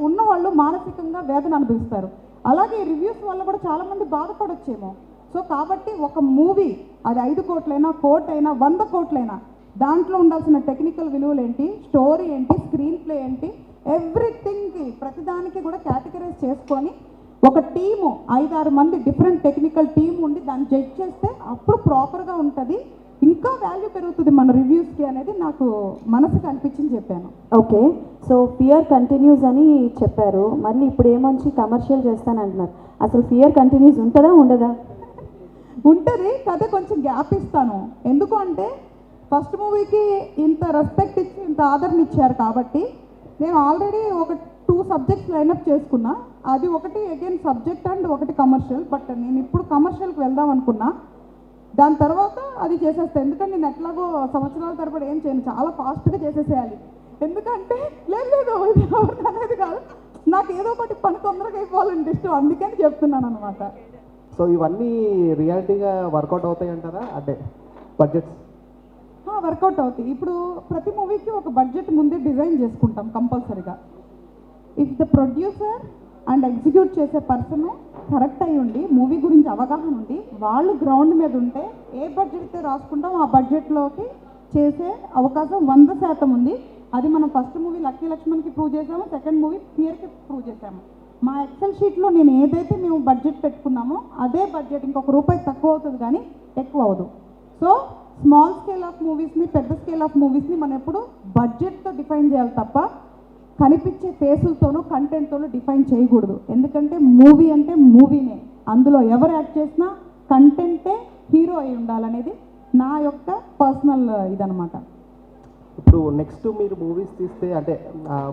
ఉన్న వాళ్ళు మానసికంగా వేదన అనుభవిస్తారు. అలాగే రివ్యూస్ వల్ల కూడా చాలామంది బాధపడొచ్చేమో. సో కాబట్టి ఒక మూవీ అది 5 కోట్లైనా, కోటి అయినా, 100 కోట్లైనా, దాంట్లో ఉండాల్సిన టెక్నికల్ విలువలు ఏంటి, స్టోరీ ఏంటి, స్క్రీన్ ప్లే ఏంటి, ఎవ్రీథింగ్కి ప్రతిదానికి కూడా కేటగరైజ్ చేసుకొని ఒక టీము 5-6 మంది డిఫరెంట్ టెక్నికల్ టీమ్ ఉండి దాన్ని జడ్జ్ చేస్తే అప్పుడు ప్రాపర్గా ఉంటుంది, ఇంకా వాల్యూ పెరుగుతుంది మన రివ్యూస్కి అనేది నాకు మనసుకు అనిపించింది చెప్పాను. ఓకే, సో ఫియర్ కంటిన్యూస్ అని చెప్పారు, మళ్ళీ ఇప్పుడు ఏమొచ్చి కమర్షియల్ చేస్తానంటున్నారు. అసలు ఫియర్ కంటిన్యూస్ ఉంటుందా ఉండదా? ఉంటుంది, కథ కొంచెం గ్యాప్ ఇస్తాను. ఎందుకు అంటే ఫస్ట్ మూవీకి ఇంత రెస్పెక్ట్ ఇచ్చి ఇంత ఆదరణ ఇచ్చారు కాబట్టి నేను ఆల్రెడీ ఒక 2 సబ్జెక్ట్స్ లైనప్ చేసుకున్నా. అది ఒకటి అగైన్ సబ్జెక్ట్ అండ్ ఒకటి కమర్షియల్. బట్ నేను ఇప్పుడు కమర్షియల్కి వెళ్దాం అనుకున్నా, దాని తర్వాత అది చేసేస్తాను. ఎందుకంటే నేను ఎట్లాగో సంవత్సరాల తరబడి ఏం చేయను, చాలా ఫాస్ట్గా చేసేసేయాలి. ఎందుకంటే లేదు ఇది ఎవరిది అనేది కాదు, నాకు ఏదో ఒకటి పని తొందరగా అయిపోవాలని ఇష్టం, అందుకని చెప్తున్నాను అనమాట. సో ఇవన్నీ రియాలిటీగా వర్కౌట్ అవుతాయి అంటారా? అంటే బడ్జెట్స్ వర్కౌట్ అవుతాయి. ఇప్పుడు ప్రతి మూవీకి ఒక బడ్జెట్ ముందే డిజైన్ చేసుకుంటాం కంపల్సరీగా. If the producer and execute చేసే పర్సన్ కరెక్ట్ అయి ఉండి మూవీ గురించి అవగాహన ఉండి వాళ్ళు గ్రౌండ్ మీద ఉంటే ఏ బడ్జెట్ అయితే రాసుకుంటాం ఆ బడ్జెట్లోకి చేసే అవకాశం 100% ఉంది. అది మనం ఫస్ట్ మూవీ లక్కీ లక్ష్మణ్కి ప్రూవ్ చేసాము, సెకండ్ మూవీ ఫియర్కి ప్రూవ్ చేసాము. మా ఎక్సెల్ షీట్లో నేను ఏదైతే మేము బడ్జెట్ పెట్టుకున్నామో అదే బడ్జెట్, ఇంకొక రూపాయి తక్కువ అవుతుంది కానీ ఎక్కువ అవ్వదు. సో స్మాల్ స్కేల్ ఆఫ్ మూవీస్ని, పెద్ద స్కేల్ ఆఫ్ మూవీస్ని మనం ఎప్పుడు బడ్జెట్తో డిఫైన్ చేయాలి తప్ప కనిపించే ఫేసులతోనూ కంటెంట్తోనూ డిఫైన్ చేయకూడదు. ఎందుకంటే మూవీ అంటే మూవీనే, అందులో ఎవరు యాక్ట్ చేసినా కంటెంటే హీరో అయి ఉండాలనేది నా యొక్క పర్సనల్ ఇదనమాట. ఇప్పుడు నెక్స్ట్ మీరు మూవీస్ తీస్తే అంటే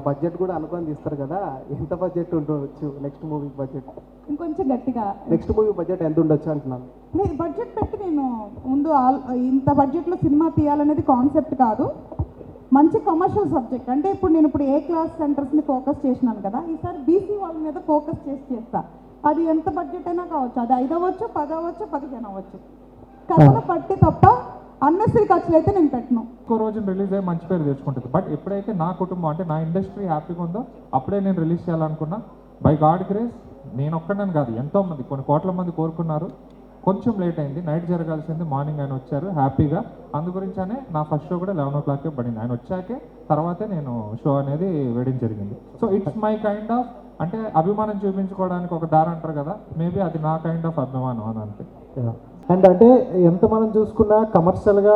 బడ్జెట్ కూడా అనుకొని తీస్తారు కదా, ఎంత బడ్జెట్ ఉండవచ్చు నెక్స్ట్ మూవీ బడ్జెట్? ఇంకొంచెం గట్టిగా నెక్స్ట్ మూవీ బడ్జెట్ ఎంత ఉండొచ్చు అంటున్నాను. నేను బడ్జెట్ పెట్టి నేను ముందు ఇంత బడ్జెట్లో సినిమా తీయాలనేది కాన్సెప్ట్ కాదు, మంచి కమర్షియల్ సబ్జెక్ట్. అంటే ఇప్పుడు నేను ఏ క్లాస్ సెంటర్స్ని ఫోకస్ చేసినాను కదా, ఈసారి బీసీ వాళ్ళ మీద ఫోకస్ చేస్తా. అది ఎంత బడ్జెట్ అయినా కావచ్చు, అది 5 అవ్వచ్చు, 10 అవ్వచ్చు, 15 అవ్వచ్చు. కథను పట్టి తప్ప అన్నెసరీ ఖర్చులు అయితే నేను పెట్టను. ఇంకో రోజున రిలీజ్ అయ్యి మంచి పేరు తెచ్చుకుంటుంది. బట్ ఎప్పుడైతే నా కుటుంబం అంటే నా ఇండస్ట్రీ హ్యాపీగా ఉందో అప్పుడే నేను రిలీజ్ చేయాలనుకున్నా. బై గాడ్ గ్రేస్ నేను ఒక్కడని కాదు, ఎంతోమంది, కొన్ని కోట్ల మంది కోరుకున్నారు. కొంచెం లేట్ అయింది, నైట్ జరగాల్సింది మార్నింగ్ ఆయన వచ్చారు హ్యాపీగా. అందు గురించానే నా ఫస్ట్ షో కూడా 11 o'clockకే పడింది. ఆయన వచ్చాకే తర్వాతే నేను షో అనేది వేయడం జరిగింది. So it's my kind of, అంటే అభిమానం చూపించుకోవడానికి ఒక దారి అంటారు కదా, మేబీ అది నా కైండ్ ఆఫ్ అభిమానం అని అంతే. అండ్ అంటే ఎంత మనం చూసుకున్నా కమర్షియల్గా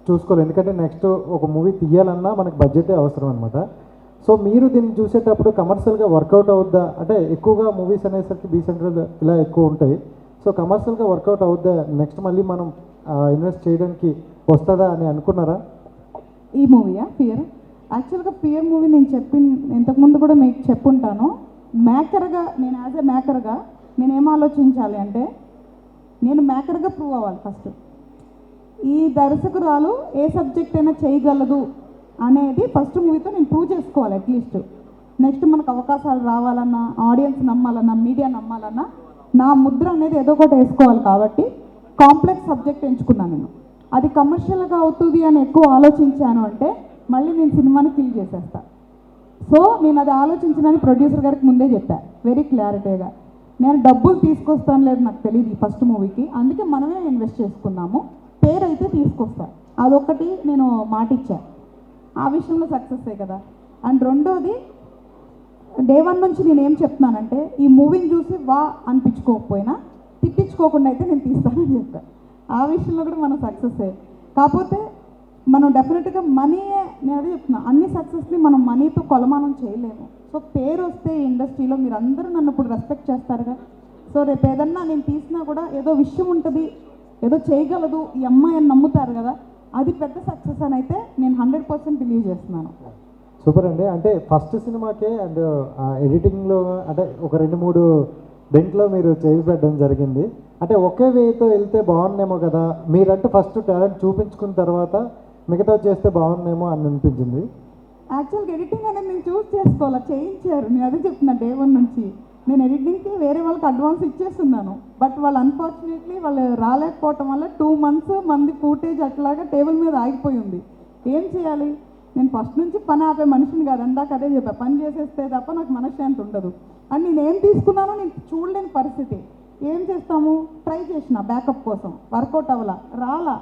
చూసుకోవాలి, ఎందుకంటే నెక్స్ట్ ఒక మూవీ తీయాలన్నా మనకి బడ్జెటే అవసరం అనమాట. సో మీరు దీన్ని చూసేటప్పుడు కమర్షియల్గా వర్కౌట్ అవుద్దా? అంటే ఎక్కువగా మూవీస్ అనేసరికి బీ సెంట్రల్ ఇలా ఎక్కువ ఉంటాయి. సో కమర్షియల్గా వర్కౌట్ అవుద్దా? నెక్స్ట్ మళ్ళీ మనం ఇన్వెస్ట్ చేయడానికి వస్తుందా అని అనుకున్నారా? ఈ మూవీయా ఫియర్? యాక్చువల్గా ఫియర్ మూవీ నేను ఇంతకుముందు కూడా మీకు చెప్పుంటాను. మేకర్గా నేను యాజ్ ఎ మేకర్గా నేనేం ఆలోచించాలి అంటే, నేను మేకర్గా ప్రూవ్ అవ్వాలి ఫస్ట్. ఈ దర్శకురాలు ఏ సబ్జెక్ట్ అయినా చేయగలదు అనేది ఫస్ట్ మూవీతో నేను ప్రూవ్ చేసుకోవాలి అట్లీస్ట్. నెక్స్ట్ మనకు అవకాశాలు రావాలన్నా, ఆడియన్స్ నమ్మాలన్నా, మీడియా నమ్మాలన్నా నా ముద్ర అనేది ఏదో ఒకటి వేసుకోవాలి. కాబట్టి కాంప్లెక్స్ సబ్జెక్ట్ ఎంచుకున్నాను నేను. అది కమర్షియల్గా అవుతుంది అని ఎక్కువ ఆలోచించాను అంటే మళ్ళీ నేను సినిమాని ఫిల్ చేసేస్తాను. సో నేను అది ఆలోచించినని ప్రొడ్యూసర్ గారికి ముందే చెప్పాను వెరీ క్లారిటీగా. నేను డబ్బులు తీసుకొస్తాను లేదు నాకు తెలియదు ఈ ఫస్ట్ మూవీకి, అందుకే మనమే ఇన్వెస్ట్ చేసుకుందాము, పేరు అయితే తీసుకొస్తాను, అదొకటి నేను మాట ఇచ్చాను. ఆ విషయంలో సక్సెస్ కదా. అండ్ రెండోది, డే 1 నుంచి నేను ఏం చెప్తున్నానంటే, ఈ మూవీని చూసి వా అనిపించుకోకపోయినా తిట్టించుకోకుండా అయితే నేను తీస్తానని చెప్పాను. ఆ విషయంలో కూడా మనం సక్సెస్. కాకపోతే మనం డెఫినెట్గా మనీయే, నేను అదే చెప్తున్నా, అన్ని సక్సెస్ని మనం మనీతో కొలమానం చేయలేము. సో పేరు వస్తే ఇండస్ట్రీలో మీరు అందరూ నన్ను ఇప్పుడు రెస్పెక్ట్ చేస్తారుగా. సో రేపు ఏదన్నా నేను తీసినా కూడా ఏదో విషయం ఉంటుంది, ఏదో చేయగలదు ఈ అమ్మాయి అని నమ్ముతారు కదా, అది పెద్ద సక్సెస్ అని అయితే నేను 100% బిలీవ్ చేస్తున్నాను. సూపర్ అండి. అంటే ఫస్ట్ సినిమాకే అండ్ ఎడిటింగ్లో అంటే ఒక 2-3 దెంట్లో మీరు చేయి పెట్టడం జరిగింది. అంటే ఒకే వేతో వెళ్తే బాగుండేమో కదా, మీరంటే ఫస్ట్ టాలెంట్ చూపించుకున్న తర్వాత మిగతా చేస్తే బాగుండేమో అని అనిపించింది. యాక్చువల్గా ఎడిటింగ్ అనేది నేను చూస్ చేసుకోవాలా, చేయించారు. నేను అదే చెప్తున్నా డే 1 నుంచి. నేను ఎడిటింగ్కి వేరే వాళ్ళకి అడ్వాన్స్ ఇచ్చేస్తున్నాను. బట్ వాళ్ళు అన్ఫార్చునేట్లీ వాళ్ళు రాలేకపోవటం వల్ల 2 months మంది ఫూటేజ్ అట్లాగా టేబుల్ మీద ఆగిపోయి ఉంది. ఏం చేయాలి? నేను ఫస్ట్ నుంచి పని ఆపే మనిషిని కాదు, అందాక అదే చెప్పా, పని చేసేస్తే తప్ప నాకు మనశ్శాంతి ఉండదు. అండ్ నేను ఏం తీసుకున్నానో నేను చూడలేని పరిస్థితి. ఏం చేస్తాము? ట్రై చేసిన బ్యాకప్ కోసం, వర్కౌట్ అవ్వాలా, రాలా.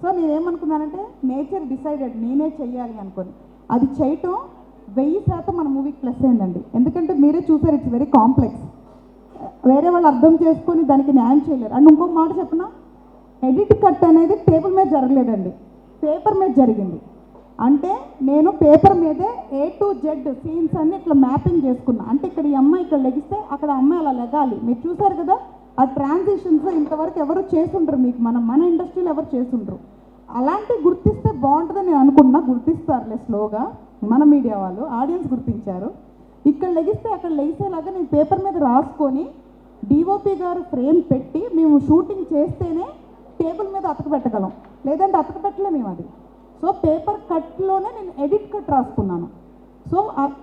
సో నేనేమనుకున్నానంటే నేచర్ డిసైడెడ్ నేనే చెయ్యాలి అనుకొని అది చేయటం 1000% మన మూవీకి ప్లస్ అయిందండి. ఎందుకంటే మీరే చూసారు, ఇట్స్ వెరీ కాంప్లెక్స్. వేరే వాళ్ళు అర్థం చేసుకొని దానికి న్యాయం చేయలేరు. అండ్ ఇంకొక మాట చెప్పిన, ఎడిట్ కట్ అనేది టేబుల్ మీద జరగలేదండి, పేపర్ మీద జరిగింది. అంటే నేను పేపర్ మీదే A to Z సీన్స్ అన్ని ఇట్లా మ్యాపింగ్ చేసుకున్నా. అంటే ఇక్కడ ఈ అమ్మాయి ఇక్కడ లెగిస్తే అక్కడ అమ్మాయి అలా లెగాలి. మీరు చూసారు కదా ఆ ట్రాన్సిషన్స్ ఇంతవరకు ఎవరు చేసుండ్రు, మీకు మన ఇండస్ట్రీలో ఎవరు చేసుండ్రు. అలాంటివి గుర్తిస్తే బాగుంటుందని నేను అనుకున్నా. గుర్తిస్తారులే స్లోగా, మన మీడియా వాళ్ళు ఆడియన్స్ గుర్తించారు. ఇక్కడ లెగిస్తే అక్కడ లెగిసేలాగా నేను పేపర్ మీద రాసుకొని డిఓపి గారు ఫ్రేమ్ పెట్టి మేము షూటింగ్ చేస్తేనే టేబుల్ మీద అతక పెట్టగలం, లేదంటే అతక పెట్టలే మేము అది. సో పేపర్ కట్లోనే నేను ఎడిట్ కట్ రాసుకున్నాను. సో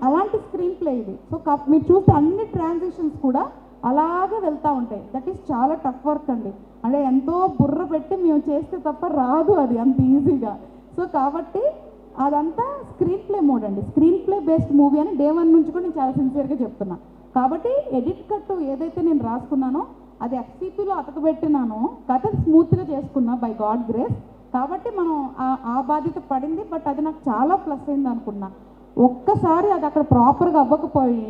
అలాంటి స్క్రీన్ ప్లే ఇది. సో మీరు చూస్తే అన్ని ట్రాన్సిషన్స్ కూడా అలాగే వెళ్తూ ఉంటాయి. దట్ ఈస్ చాలా టఫ్ వర్క్ అండి. అంటే ఎంతో బుర్ర పెట్టి మేము చేస్తే తప్ప రాదు అది అంత ఈజీగా. సో కాబట్టి అదంతా స్క్రీన్ ప్లే మోడ్ అండి. స్క్రీన్ ప్లే బేస్డ్ మూవీ అని డే 1 నుంచి కూడా నేను చాలా సిన్సియర్గా చెప్తున్నా. కాబట్టి ఎడిట్ కట్ ఏదైతే నేను రాసుకున్నానో అది ఎఫ్సిపిలో అతకబెట్టినానో కథ స్మూత్గా చేసుకున్నా బై గాడ్ గ్రేస్. కాబట్టి మనం ఆ బాధ్యత పడింది. బట్ అది నాకు చాలా ప్లస్ అయింది అనుకున్నా. ఒక్కసారి అది అక్కడ ప్రాపర్గా అవ్వకపోయి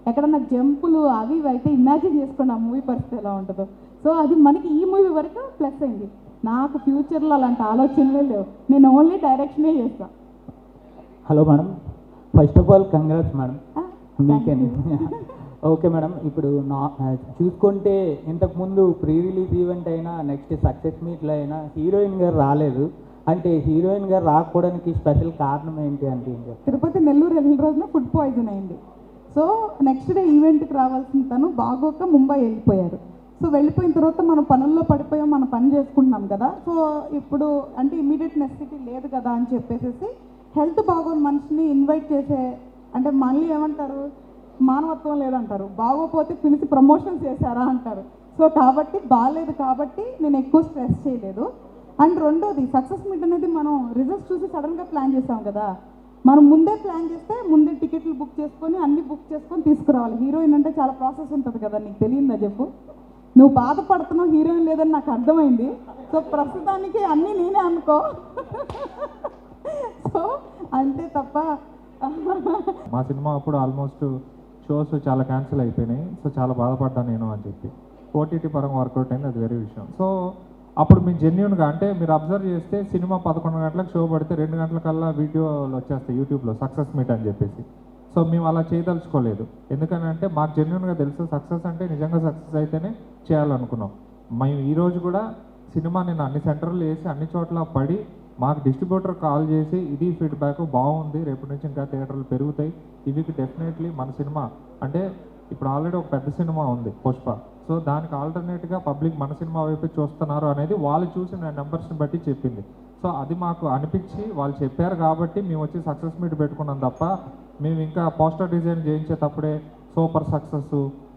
ఎక్కడన్నా జంపులు అవి ఇవి అయితే ఇమాజిన్ చేసుకోండి ఆ మూవీ పరిస్థితి ఎలా ఉంటుందో. సో అది మనకి ఈ మూవీ వరకు ప్లస్ అయింది. నాకు ఫ్యూచర్లో అలాంటి ఆలోచనలే లేవు. నేను ఓన్లీ డైరెక్షనే చేస్తాను. Hello madam, first of all congrats madam మీకేంటి. ఓకే మేడం, ఇప్పుడు చూసుకుంటే ఇంతకుముందు ప్రీ రిలీజ్ ఈవెంట్ అయినా నెక్స్ట్ సక్సెస్ మీట్లో అయినా హీరోయిన్ గారు రాలేదు. అంటే హీరోయిన్ గారు రాకపోవడానికి స్పెషల్ కారణం ఏంటి అంటే తిరుపతి నెల్లూరు వెళ్ళిన రోజున ఫుడ్ పాయిజన్ అయింది. సో నెక్స్ట్ డే ఈవెంట్కి రావాల్సిన తను బాగోక ముంబై వెళ్ళిపోయారు. సో వెళ్ళిపోయిన తర్వాత మనం పనుల్లో పడిపోయాం, మనం పని చేసుకుంటున్నాం కదా. సో ఇప్పుడు అంటే ఇమీడియట్ నెసెసిటీ లేదు కదా అని చెప్పేసి హెల్త్ బాగోని మనిషిని ఇన్వైట్ చేసే, అంటే మళ్ళీ ఏమంటారు, మానవత్వం లేదంటారు. బాగోపోతే పిలిచి ప్రమోషన్స్ చేశారా అంటారు. సో కాబట్టి బాగాలేదు కాబట్టి నేను ఎక్కువ స్ట్రెస్ చేయలేదు. అండ్ రెండోది సక్సెస్ మీట్ అనేది మనం రిజల్ట్స్ చూసి సడన్గా ప్లాన్ చేసాం కదా. మనం ముందే ప్లాన్ చేస్తే ముందే టికెట్లు బుక్ చేసుకొని అన్ని బుక్ చేసుకొని తీసుకురావాలి. హీరోయిన్ అంటే చాలా ప్రాసెస్ ఉంటుంది కదా, నీకు తెలియదా చెప్పు. నువ్వు బాధపడుతున్నావు హీరోయిన్ లేదని నాకు అర్థమైంది. సో ప్రస్తుతానికి అన్నీ నేనే అనుకో. సో అంతే తప్ప మా సినిమా అప్పుడు ఆల్మోస్ట్ షోస్ చాలా క్యాన్సిల్ అయిపోయినాయి. సో చాలా బాధపడ్డాను నేను అని చెప్పి. ఓటీటీ పరంగా వర్కౌట్ అయింది, అది వేరే విషయం. సో అప్పుడు మేము జెన్యున్గా అంటే మీరు అబ్జర్వ్ చేస్తే సినిమా 11 గంటలకు షో పడితే 2 గంటలకల్లా వీడియోలు వచ్చేస్తాయి యూట్యూబ్లో సక్సెస్ మీట్ అని చెప్పేసి. సో మేము అలా చేయదలుచుకోలేదు. ఎందుకనంటే మాకు జెన్యున్గా తెలుసు సక్సెస్ అంటే నిజంగా సక్సెస్ అయితేనే చేయాలనుకున్నాం. మేము ఈరోజు కూడా సినిమా నేను అన్ని సెంటర్లు వేసి అన్ని చోట్ల పడి మాకు డిస్ట్రిబ్యూటర్ కాల్ చేసి ఇది ఫీడ్బ్యాక్ బాగుంది, రేపటి నుంచి ఇంకా థియేటర్లు పెరుగుతాయి, ఇవి డెఫినెట్లీ మన సినిమా అంటే ఇప్పుడు ఆల్రెడీ ఒక పెద్ద సినిమా ఉంది పుష్ప. సో దానికి ఆల్టర్నేట్గా పబ్లిక్ మన సినిమా వైపు చూస్తున్నారు అనేది వాళ్ళు చూసిన నెంబర్స్ని బట్టి చెప్పింది. సో అది మాకు అనిపించి వాళ్ళు చెప్పారు కాబట్టి మేము వచ్చి సక్సెస్ మీట్ పెట్టుకున్నాం తప్ప మేము ఇంకా పోస్టర్ డిజైన్ చేయించేటప్పుడే సూపర్ సక్సెస్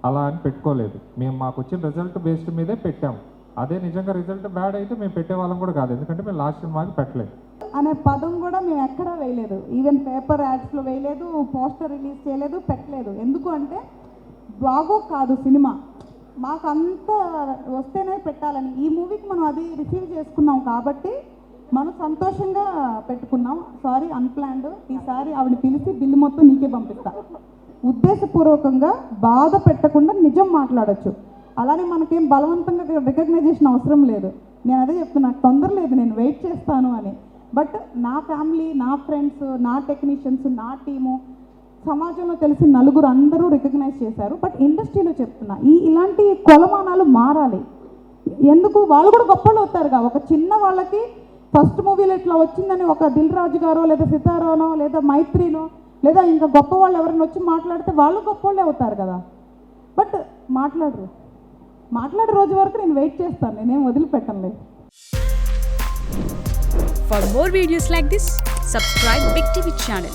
అలా అని పెట్టుకోలేదు. మేము మాకు వచ్చిన రిజల్ట్ బేస్డ్ మీదే పెట్టాము. అదే నిజంగా రిజల్ట్ బ్యాడ్ అయితే మేము పెట్టేవాళ్ళం కూడా కాదు, ఎందుకంటే మేము లాస్ట్ సినిమాకి పెట్టలేదు అనే పదం కూడా మేము ఎక్కడా వేయలేదు. ఈవెన్ పేపర్ యాడ్స్లో వేయలేదు, పోస్టర్ రిలీజ్ చేయలేదు, పెట్టలేదు. ఎందుకు అంటే బాగో కాదు సినిమా, మాకు అంత వస్తేనే పెట్టాలని. ఈ మూవీకి మనం అది రిసీవ్ చేసుకున్నాం కాబట్టి మనం సంతోషంగా పెట్టుకున్నాం. Sorry unplanned. ఈసారి ఆవిడ పిలిచి బిల్లు మొత్తం నీకే పంపిస్తా. ఉద్దేశపూర్వకంగా బాధ పెట్టకుండా నిజం మాట్లాడచ్చు. అలానే మనకేం బలవంతంగా రికగ్నైజేషన్ అవసరం లేదు. నేను అదే చెప్తున్నా, నాకు తొందర లేదు, నేను వెయిట్ చేస్తాను అని. బట్ నా ఫ్యామిలీ, నా ఫ్రెండ్స్, నా టెక్నీషియన్స్, నా టీము, సమాజంలో తెలిసిన నలుగురు అందరూ రికగ్నైజ్ చేశారు. బట్ ఇండస్ట్రీలో చెప్తున్నా ఇలాంటి కొలమానాలు మారాలి. ఎందుకు వాళ్ళు కూడా గొప్పలు అవుతారుగా. ఒక చిన్న వాళ్ళకి ఫస్ట్ మూవీలో ఇట్లా వచ్చిందని ఒక దిల్ రాజు గారో లేదా సితారానో లేదా మైత్రినో లేదా ఇంకా గొప్ప వాళ్ళు ఎవరైనా వచ్చి మాట్లాడితే వాళ్ళు గొప్ప వాళ్ళే అవుతారు కదా. బట్ మాట్లాడరు. మాట్లాడే రోజు వరకు నేను వెయిట్ చేస్తాను, నేనేం వదిలిపెట్టను. For more videos like this, subscribe Big TV channel.